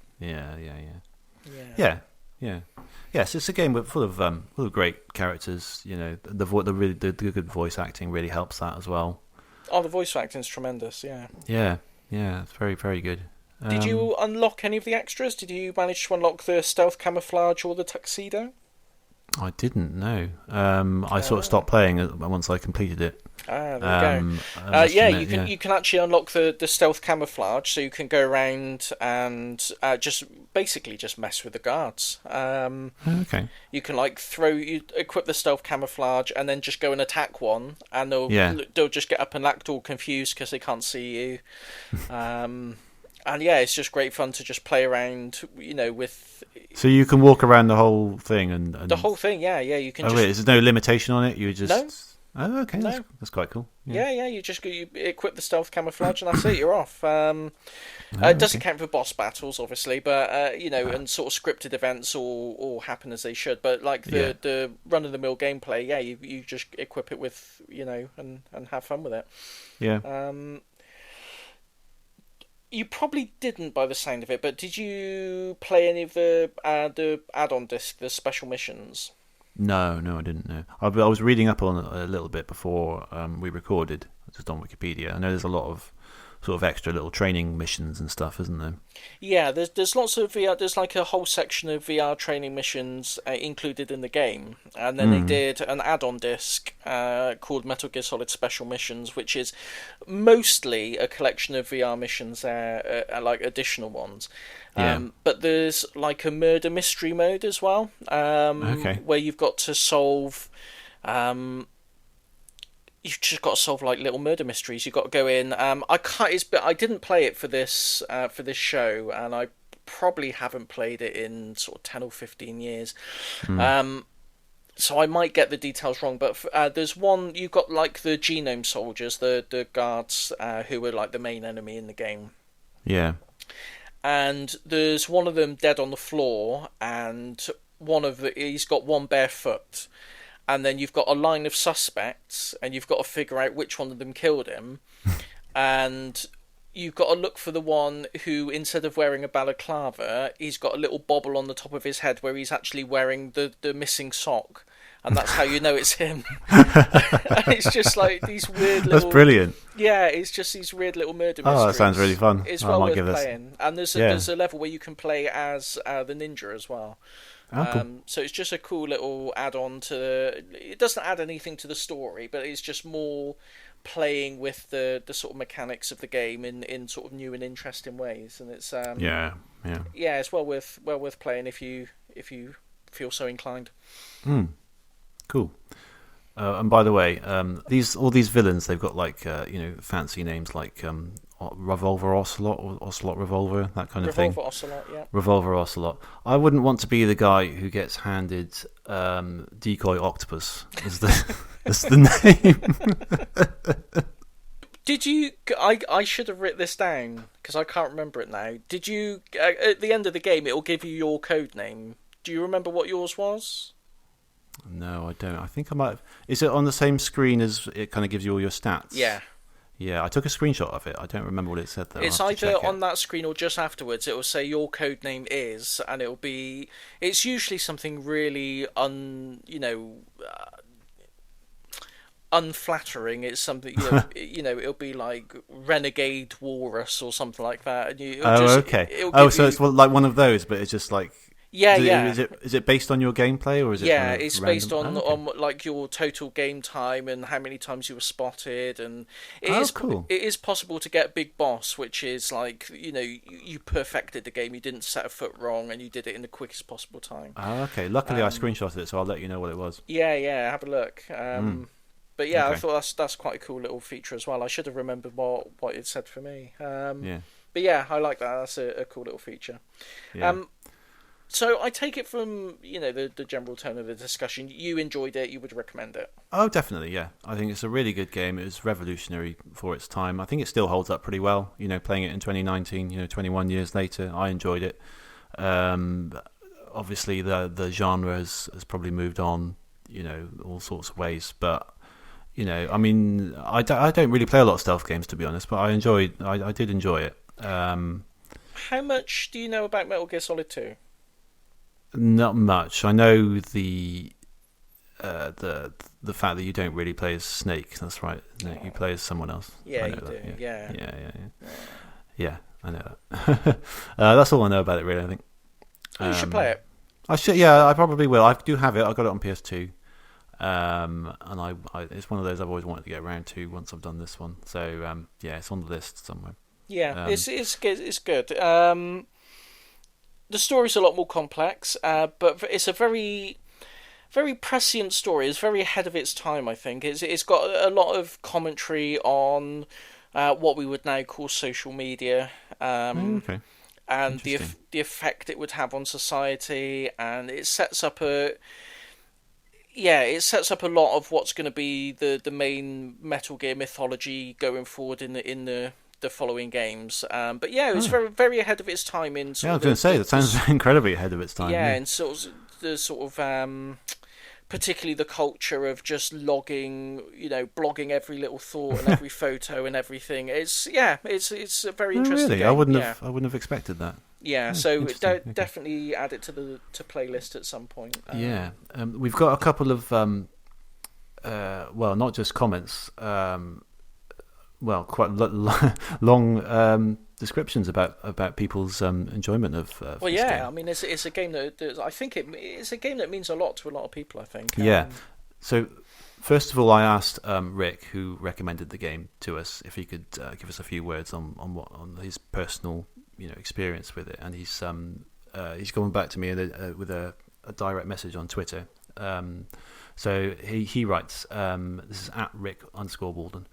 Yes, it's a game full of great characters. The good voice acting really helps that as well. Oh, the voice acting's tremendous. Yeah. Yeah, it's very, very good. Did you unlock any of the extras? Did you manage to unlock the stealth camouflage or the tuxedo? I didn't know. I sort of stopped playing once I completed it. There you go. You can actually unlock the stealth camouflage, so you can go around and just mess with the guards. Okay. You can equip the stealth camouflage and then just go and attack one, and they'll just get up and act all confused because they can't see you. And it's just great fun to just play around, with. So you can walk around the whole thing and... The whole thing, yeah, you can. Wait, there's no limitation on it. You just. Oh, okay, No. that's quite cool. Yeah. Yeah, you just you equip the stealth camouflage and that's it. You're off. Oh, It doesn't okay. count for boss battles, obviously, but Ah, and sort of scripted events all happen as they should. But like yeah. the run of the mill gameplay, yeah, you just equip it with and have fun with it. Yeah. Um, you probably didn't by the sound of it, but did you play any of the add-on disc, the special missions? No, no, I didn't know. I was reading up on it a little bit before we recorded, just on Wikipedia. I know there's a lot of sort of extra little training missions and stuff, isn't there? Yeah, there's lots of VR. There's like a whole section of VR training missions included in the game, and then they Mm. did an add-on disc called Metal Gear Solid Special Missions, which is mostly a collection of VR missions, like additional ones. Yeah. But there's like a murder mystery mode as well, Okay. where you've got to solve. You've just got to solve like little murder mysteries. You've got to go in. I can't. I didn't play it for this show, and I probably haven't played it in sort of 10 or 15 years. Mm. Um, so I might get the details wrong, but there's one. You've got like the genome soldiers, the guards, who were like the main enemy in the game, Yeah. and there's one of them dead on the floor, and he's got one bare foot, and then you've got a line of suspects, and you've got to figure out which one of them killed him, and you've got to look for the one who, instead of wearing a balaclava, he's got a little bobble on the top of his head where he's actually wearing the missing sock, and that's how you know it's him. And it's just like these weird That's little, brilliant. yeah, it's just these weird little murder Oh, that mysteries. sounds really fun. It's I well might worth give this. playing, and Yeah. there's a level where you can play as the ninja as well. Oh, cool. So it's just a cool little add-on to. It doesn't add anything to the story, but it's just more playing with the sort of mechanics of the game in sort of new and interesting ways. And it's Yeah. Yeah. yeah, it's well worth playing if you feel so inclined. Mm. Cool. And by the way, all these villains, they've got like fancy names like Revolver Ocelot or Ocelot Revolver, that kind of thing. Revolver Ocelot, yeah. Revolver Ocelot. I wouldn't want to be the guy who gets handed Decoy Octopus as the as the name. Did you? I should have written this down because I can't remember it now. Did you? At the end of the game, it will give you your code name. Do you remember what yours was? No, I don't. I think I might have. Is it on the same screen as it kind of gives you all your stats? Yeah. Yeah, I took a screenshot of it. I don't remember what it said though. It's I'll have to either check it. on that screen or just afterwards. It will say your code name is, and it'll be. It's usually something really unflattering. It's something it'll be like Renegade Walrus or something like that. And Okay. It'll Oh, give so you, it's like one of those, but it's just like. yeah, Is it, yeah. is it based on your gameplay or is it? Yeah, kind of it's random? based on Oh, okay. on like your total game time and how many times you were spotted, and Oh, cool. it is possible to get Big Boss, which is like you perfected the game, you didn't set a foot wrong, and you did it in the quickest possible time. Oh, okay. Luckily, I screenshotted it, so I'll let you know what it was. Yeah, have a look. But yeah, I Okay. thought that's quite a cool little feature as well. I should have remembered what it said for me. Yeah. But yeah, I like that. That's a cool little feature. Yeah. So I take it from the general tone of the discussion, you enjoyed it, you would recommend it. Oh, definitely. Yeah. I think it's a really good game. It was revolutionary for its time. I think it still holds up pretty well. Playing it in 2019. 21 years later, I enjoyed it. Obviously, the genre has probably moved on. All sorts of ways, but. I mean, I don't really play a lot of stealth games, to be honest, but I did enjoy it. How much do you know about Metal Gear Solid 2? Not much. I know the fact that you don't really play as Snake. That's right. No, you play as someone else. Yeah, I know you that. do. Yeah. Yeah, I know that. That's all I know about it, really. I think. You should play it. I should. Yeah, I probably will. I do have it. I got it on PS2. And it's one of those I've always wanted to get around to once I've done this one. So yeah, it's on the list somewhere. Yeah, it's good. It's good. The story's a lot more complex, but it's a very, very prescient story. It's very ahead of its time, I think. It's got a lot of commentary on what we would now call social media, Okay. and Interesting. the effect it would have on society, and it sets up yeah, it sets up a lot of what's going to be the main Metal Gear mythology going forward in the following games. But yeah, it was Oh. very very ahead of its time in Yeah, I sort was of going to say that sounds incredibly ahead of its time. yeah, Yeah. and particularly the culture of just logging, blogging every little thought and every photo and everything. It's a very Oh, interesting really? I game. wouldn't Yeah, have. I wouldn't have expected that. yeah. Oh, So interesting. Okay. definitely add it to playlist at some point. Yeah. We've got a couple of well, not just comments. Well, quite long descriptions about people's enjoyment of Well, this yeah. game. I mean, it's a game that I think it's a game that means a lot to a lot of people. I think. Yeah. So, first of all, I asked Rick, who recommended the game to us, if he could give us a few words on his personal experience with it, and he's gone back to me with a direct message on Twitter. So he writes, this is at Rick_Waldron.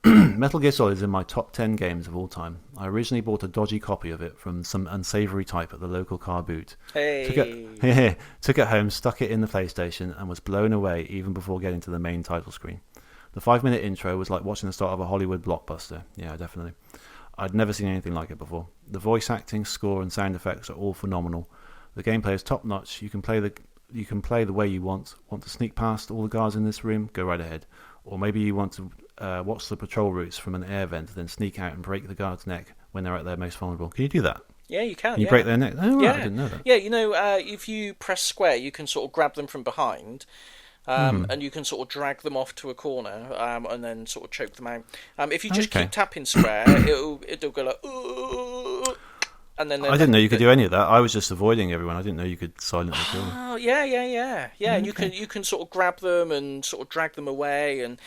Metal Gear Solid is in my top 10 games of all time. I originally bought a dodgy copy of it from some unsavoury type at the local car boot. Hey. Took it home, stuck it in the PlayStation, and was blown away even before getting to the main title screen. The 5-minute intro was like watching the start of a Hollywood blockbuster. Yeah, definitely. I'd never seen anything like it before. The voice acting, score, and sound effects are all phenomenal. The gameplay is top notch. You can play the way you want. Want to sneak past all the guards in this room? Go right ahead. Or maybe you want to watch the patrol routes from an air vent, then sneak out and break the guard's neck when they're at their most vulnerable. Can you do that? Yeah, you can. Can you Yeah. break their neck? Oh, right, Yeah, I didn't know that. yeah. If you press square, you can sort of grab them from behind, and you can sort of drag them off to a corner, and then sort of choke them out. If you just Okay. keep tapping square, it'll go like, "Ooh," and then I didn't know you could do any of that. I was just avoiding everyone. I didn't know you could silently kill them. Oh, yeah. And you can sort of grab them and sort of drag them away, and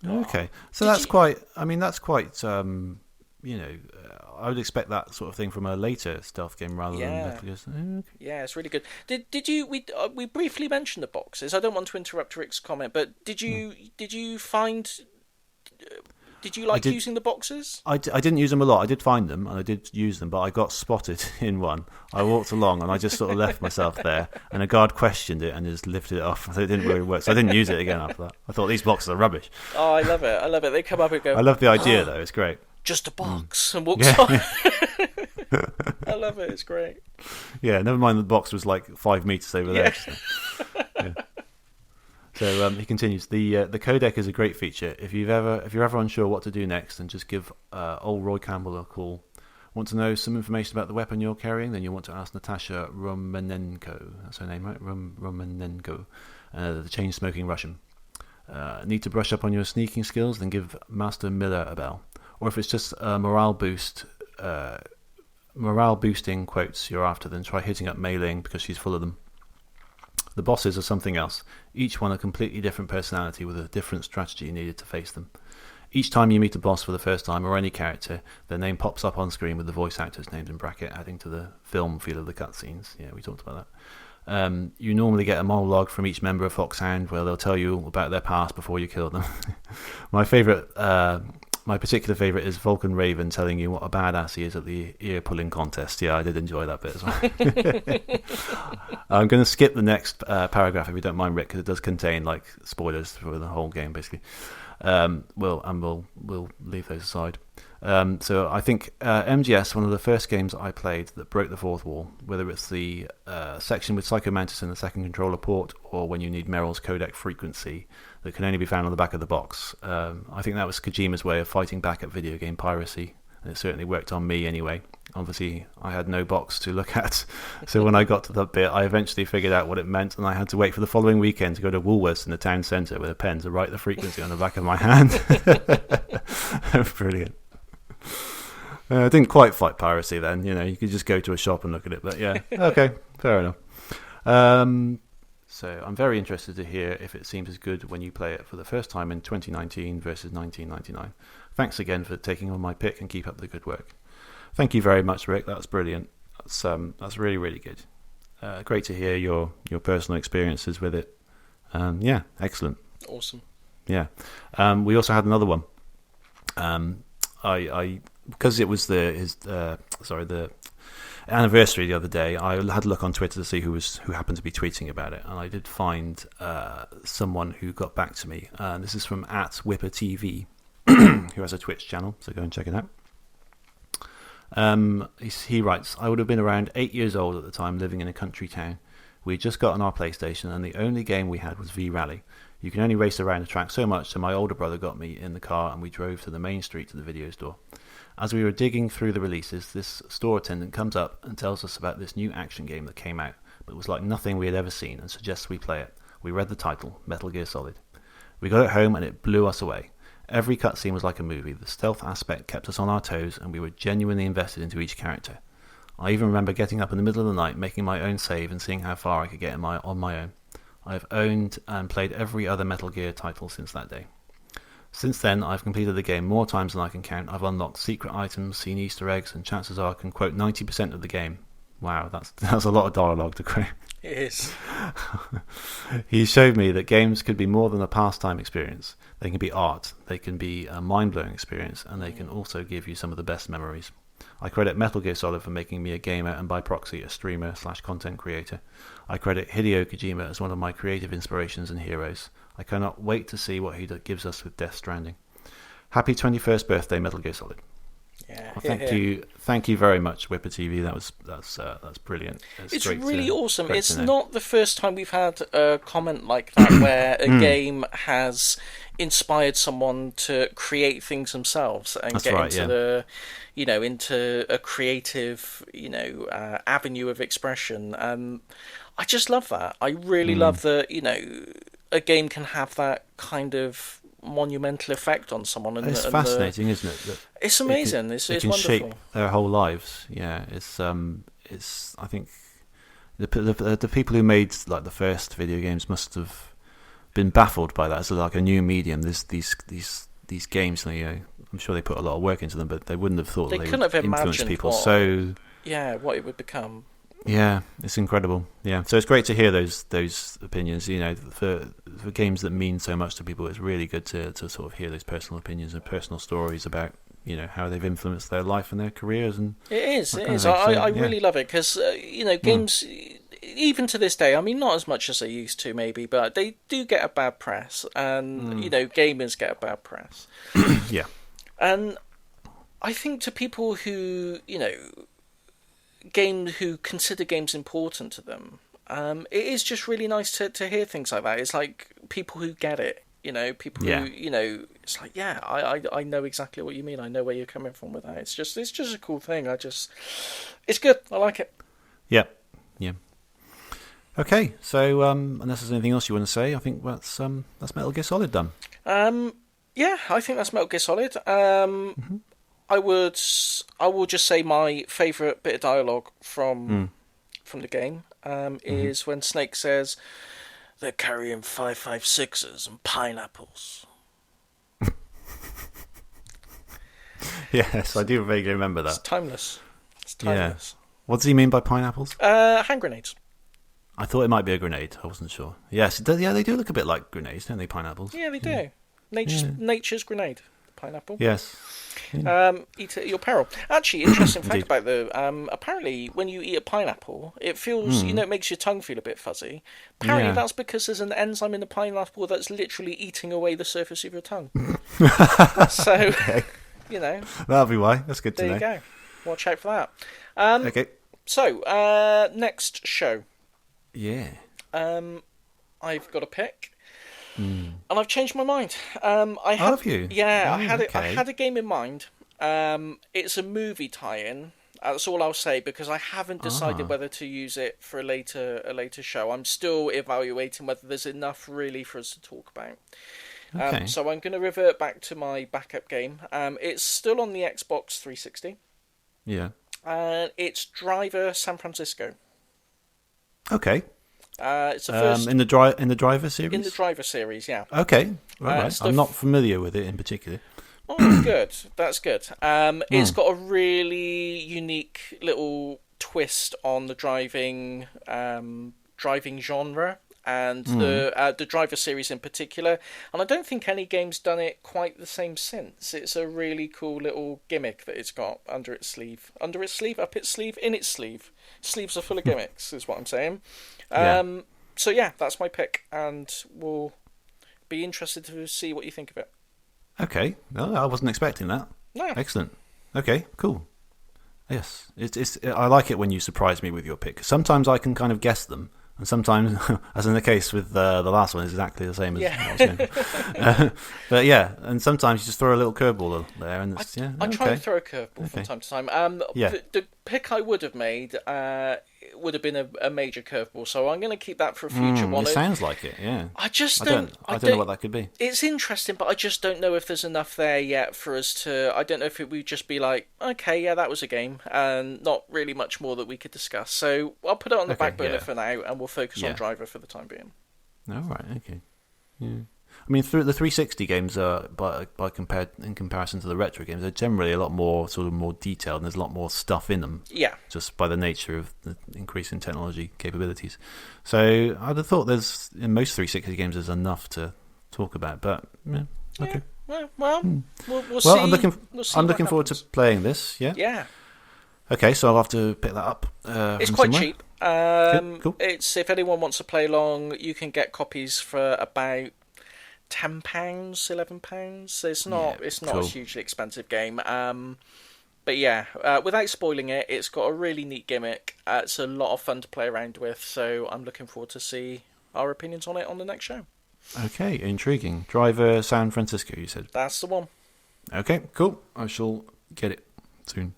Okay, so Did that's you- quite. I mean, that's quite. I would expect that sort of thing from a later stealth game rather than Yeah. Metal Gear. Okay. yeah, it's really good. Did you we briefly mentioned the boxes? I don't want to interrupt Rick's comment, but did you find? Did you like did- using the boxes? I didn't use them a lot. I did find them and I did use them, but I got spotted in one. I walked along and I just sort of left myself there, and a guard questioned it and just lifted it off. So it didn't really work. So I didn't use it again after that. I thought these boxes are rubbish. Oh, I love it. They come up and go. I love the idea though. It's great. Just a box and walks Yeah. on. I love it. It's great. Yeah, never mind. The box was like 5 meters over there. Yeah. Yeah. So he continues. The codec is a great feature. If you're ever unsure what to do next, then just give old Roy Campbell a call. Want to know some information about the weapon you're carrying? Then you'll want to ask Natasha Romanenko. That's her name, right? Romanenko, the chain-smoking Russian. Need to brush up on your sneaking skills? Then give Master Miller a bell. Or if it's just a morale boosting quotes you're after, then try hitting up Mei Ling because she's full of them. The bosses are something else, each one a completely different personality with a different strategy needed to face them. Each time you meet a boss for the first time, or any character, their name pops up on screen with the voice actor's names in bracket, adding to the film feel of the cutscenes. Yeah, we talked about that. You normally get a monologue from each member of Foxhound where they'll tell you about their past before you kill them. My particular favourite is Vulcan Raven telling you what a badass he is at the ear-pulling contest. Yeah, I did enjoy that bit as well. I'm going to skip the next paragraph if you don't mind, Rick, because it does contain like spoilers for the whole game, basically. We'll leave those aside. So I think MGS, one of the first games I played that broke the fourth wall, whether it's the section with Psycho Mantis in the second controller port, or when you need Meryl's codec frequency that can only be found on the back of the box. I think that was Kojima's way of fighting back at video game piracy, and it certainly worked on me anyway. Obviously, I had no box to look at, so when I got to that bit, I eventually figured out what it meant, and I had to wait for the following weekend to go to Woolworths in the town centre with a pen to write the frequency on the back of my hand. Brilliant. I didn't quite fight piracy then, you could just go to a shop and look at it, but yeah, okay, fair enough. So I'm very interested to hear if it seems as good when you play it for the first time in 2019 versus 1999. Thanks again for taking on my pick and keep up the good work. Thank you very much, Rick. That's brilliant. That's really, really good. Great to hear your personal experiences with it. Yeah, excellent. Awesome. Yeah. We also had another one. I because it was the anniversary the other day, I had a look on Twitter to see who happened to be tweeting about it, and I did find someone who got back to me. This is from @WhipperTV, who has a Twitch channel, so go and check it out. He writes, I would have been around 8 years old at the time, living in a country town. We had just gotten our PlayStation, and the only game we had was V-Rally. You can only race around the track so much, so my older brother got me in the car and we drove to the main street to the video store. As we were digging through the releases, this store attendant comes up and tells us about this new action game that came out, but it was like nothing we had ever seen, and suggests we play it. We read the title, Metal Gear Solid. We got it home and it blew us away. Every cutscene was like a movie. The stealth aspect kept us on our toes, and we were genuinely invested into each character. I even remember getting up in the middle of the night, making my own save, and seeing how far I could get on my own. I have owned and played every other Metal Gear title since that day. Since then, I've completed the game more times than I can count. I've unlocked secret items, seen Easter eggs, and chances are I can quote 90% of the game. Wow, that's a lot of dialogue to quote. It is. He showed me that games could be more than a pastime experience. They can be art, they can be a mind-blowing experience, and they can also give you some of the best memories. I credit Metal Gear Solid for making me a gamer and by proxy a streamer/content creator. I credit Hideo Kojima as one of my creative inspirations and heroes. I cannot wait to see what he gives us with Death Stranding. Happy 21st birthday, Metal Gear Solid. Yeah, well, thank you very much, WhipperTV. That's brilliant. It's really awesome. It's not the first time we've had a comment like that where a game has inspired someone to create things themselves and into a creative, avenue of expression. I just love that. I really love that, a game can have that kind of monumental effect on someone. And it's fascinating, isn't it? It's amazing. It's can wonderful. Shape their whole lives. Yeah, it's. I think the people who made like the first video games must have been baffled by that as like a new medium. There's these games. I'm sure they put a lot of work into them, but they wouldn't have thought they couldn't would have influence imagined people. what it would become. Yeah, it's incredible. Yeah, so it's great to hear those opinions. For games that mean so much to people, it's really good to sort of hear those personal opinions and personal stories about how they've influenced their life and their careers. And it is. I really love it because games, even to this day, I mean, not as much as they used to, maybe, but they do get a bad press, and gamers get a bad press. Yeah, and I think to people who who consider games important to them, it is just really nice to hear things like that. It's like people who get it, people who, it's like, I know exactly what you mean. I know where you're coming from with that. It's just a cool thing. It's good. I like it. Yeah. Okay, so unless there's anything else you want to say, I think that's Metal Gear Solid done. Yeah, I think that's Metal Gear Solid. I will just say my favourite bit of dialogue from the game is when Snake says, "They're carrying 5.56s and pineapples." Yes, I do vaguely remember that. It's timeless. Yeah. What does he mean by pineapples? Hand grenades. I thought it might be a grenade. I wasn't sure. Yes, they do look a bit like grenades, don't they? Pineapples. Yeah, they do. Nature's grenade. Pineapple. Yes. Eat it at your peril. Actually, interesting fact about apparently when you eat a pineapple, it feels, it makes your tongue feel a bit fuzzy. Apparently that's because there's an enzyme in the pineapple that's literally eating away the surface of your tongue. So, okay. That'll be why. That's good to know. There you go. Watch out for that. Okay. So, next show. Yeah. I've got a pick. And I've changed my mind. Have you? Yeah, I had a game in mind. It's a movie tie-in. That's all I'll say because I haven't decided whether to use it for a later show. I'm still evaluating whether there's enough really for us to talk about. Okay. So I'm going to revert back to my backup game. It's still on the Xbox 360. Yeah. It's Driver San Francisco. Okay. It's the first in the Driver series. In the Driver series, yeah. Okay, right. I'm not familiar with it in particular. Oh, that's good. That's good. It's got a really unique little twist on the driving genre. and the Driver series in particular. And I don't think any game's done it quite the same since. It's a really cool little gimmick that it's got under its sleeve. Under its sleeve, up its sleeve, in its sleeve. Sleeves are full of gimmicks, is what I'm saying. So yeah, that's my pick, and we'll be interested to see what you think of it. Okay, no, I wasn't expecting that. No. Excellent. Okay, cool. Yes, it's. I like it when you surprise me with your pick. Sometimes I can kind of guess them, and sometimes, as in the case with the last one, is exactly the same as what I was going for. But yeah, and sometimes you just throw a little curveball there, and it's, I try to throw a curveball from time to time. The pick I would have made would have been a major curveball, so I'm going to keep that for a future one. It sounds like it, yeah. I don't know what that could be. It's interesting, but I just don't know if there's enough there yet for us to. I don't know if it would just be like, okay, yeah, that was a game, and not really much more that we could discuss. So I'll put it on the back burner for now, and we'll focus on Driver for the time being. All right, okay. Yeah. I mean, through the 360 games are, in comparison to the retro games, they're generally a lot more more detailed, and there's a lot more stuff in them. Yeah. Just by the nature of the increase in technology capabilities. So I'd have thought in most 360 games there's enough to talk about, but yeah, okay. Yeah. Well, we'll see. Well, I'm looking forward to playing this. Yeah. Yeah. Okay, so I'll have to pick that up. It's quite somewhere. cheap. Cool. It's, if anyone wants to play along, you can get copies for about £10, £11. It's not a hugely expensive game. But yeah, without spoiling it, it's got a really neat gimmick. It's a lot of fun to play around with, so I'm looking forward to see our opinions on it on the next show. Okay, intriguing. Driver San Francisco, you said? That's the one. Okay, cool. I shall get it soon.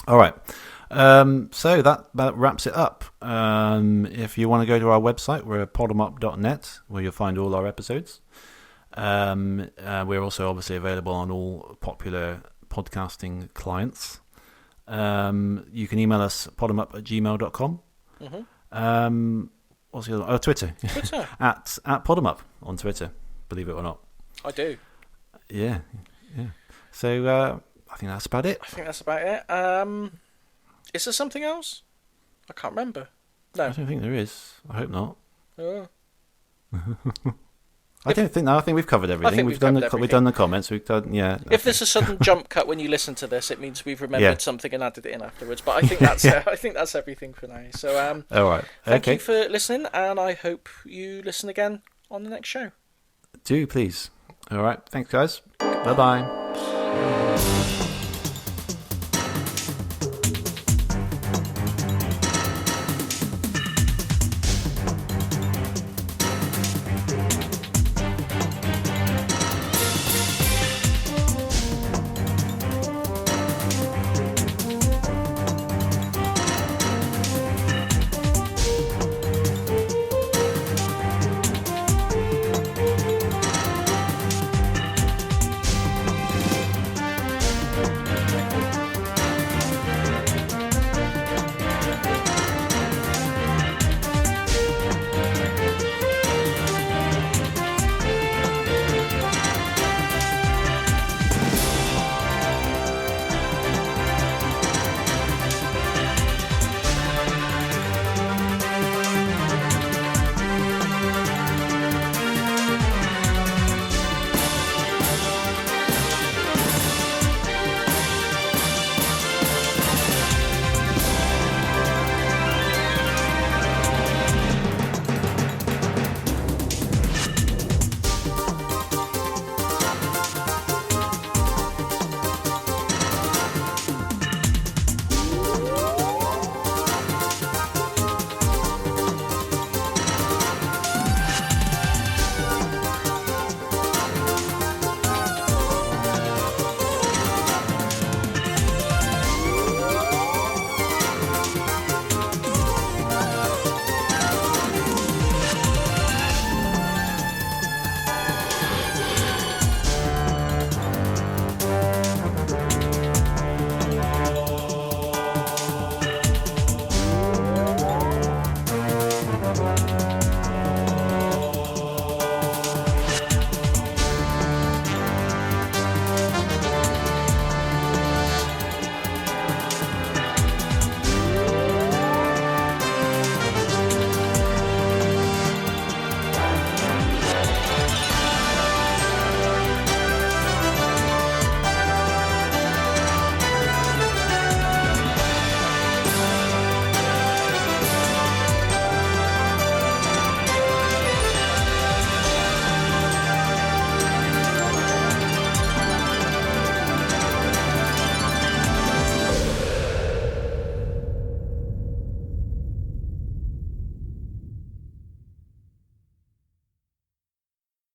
All right. So that wraps it up. If you want to go to our website, we're at podemup.net, where you'll find all our episodes. We're also obviously available on all popular podcasting clients. You can email us podemup@gmail.com. What's the other? Oh, Twitter. at podemup on Twitter, believe it or not. I do. Yeah. So I think that's about it. Is there something else? I can't remember. No. I don't think there is. I hope not. Oh. I think we've covered everything. We've done the comments. We've done If there's a sudden jump cut when you listen to this, it means we've remembered something and added it in afterwards. But I think that's everything for now. So all right. Thank you for listening, and I hope you listen again on the next show. Do please. All right. Thanks, guys. Bye-bye.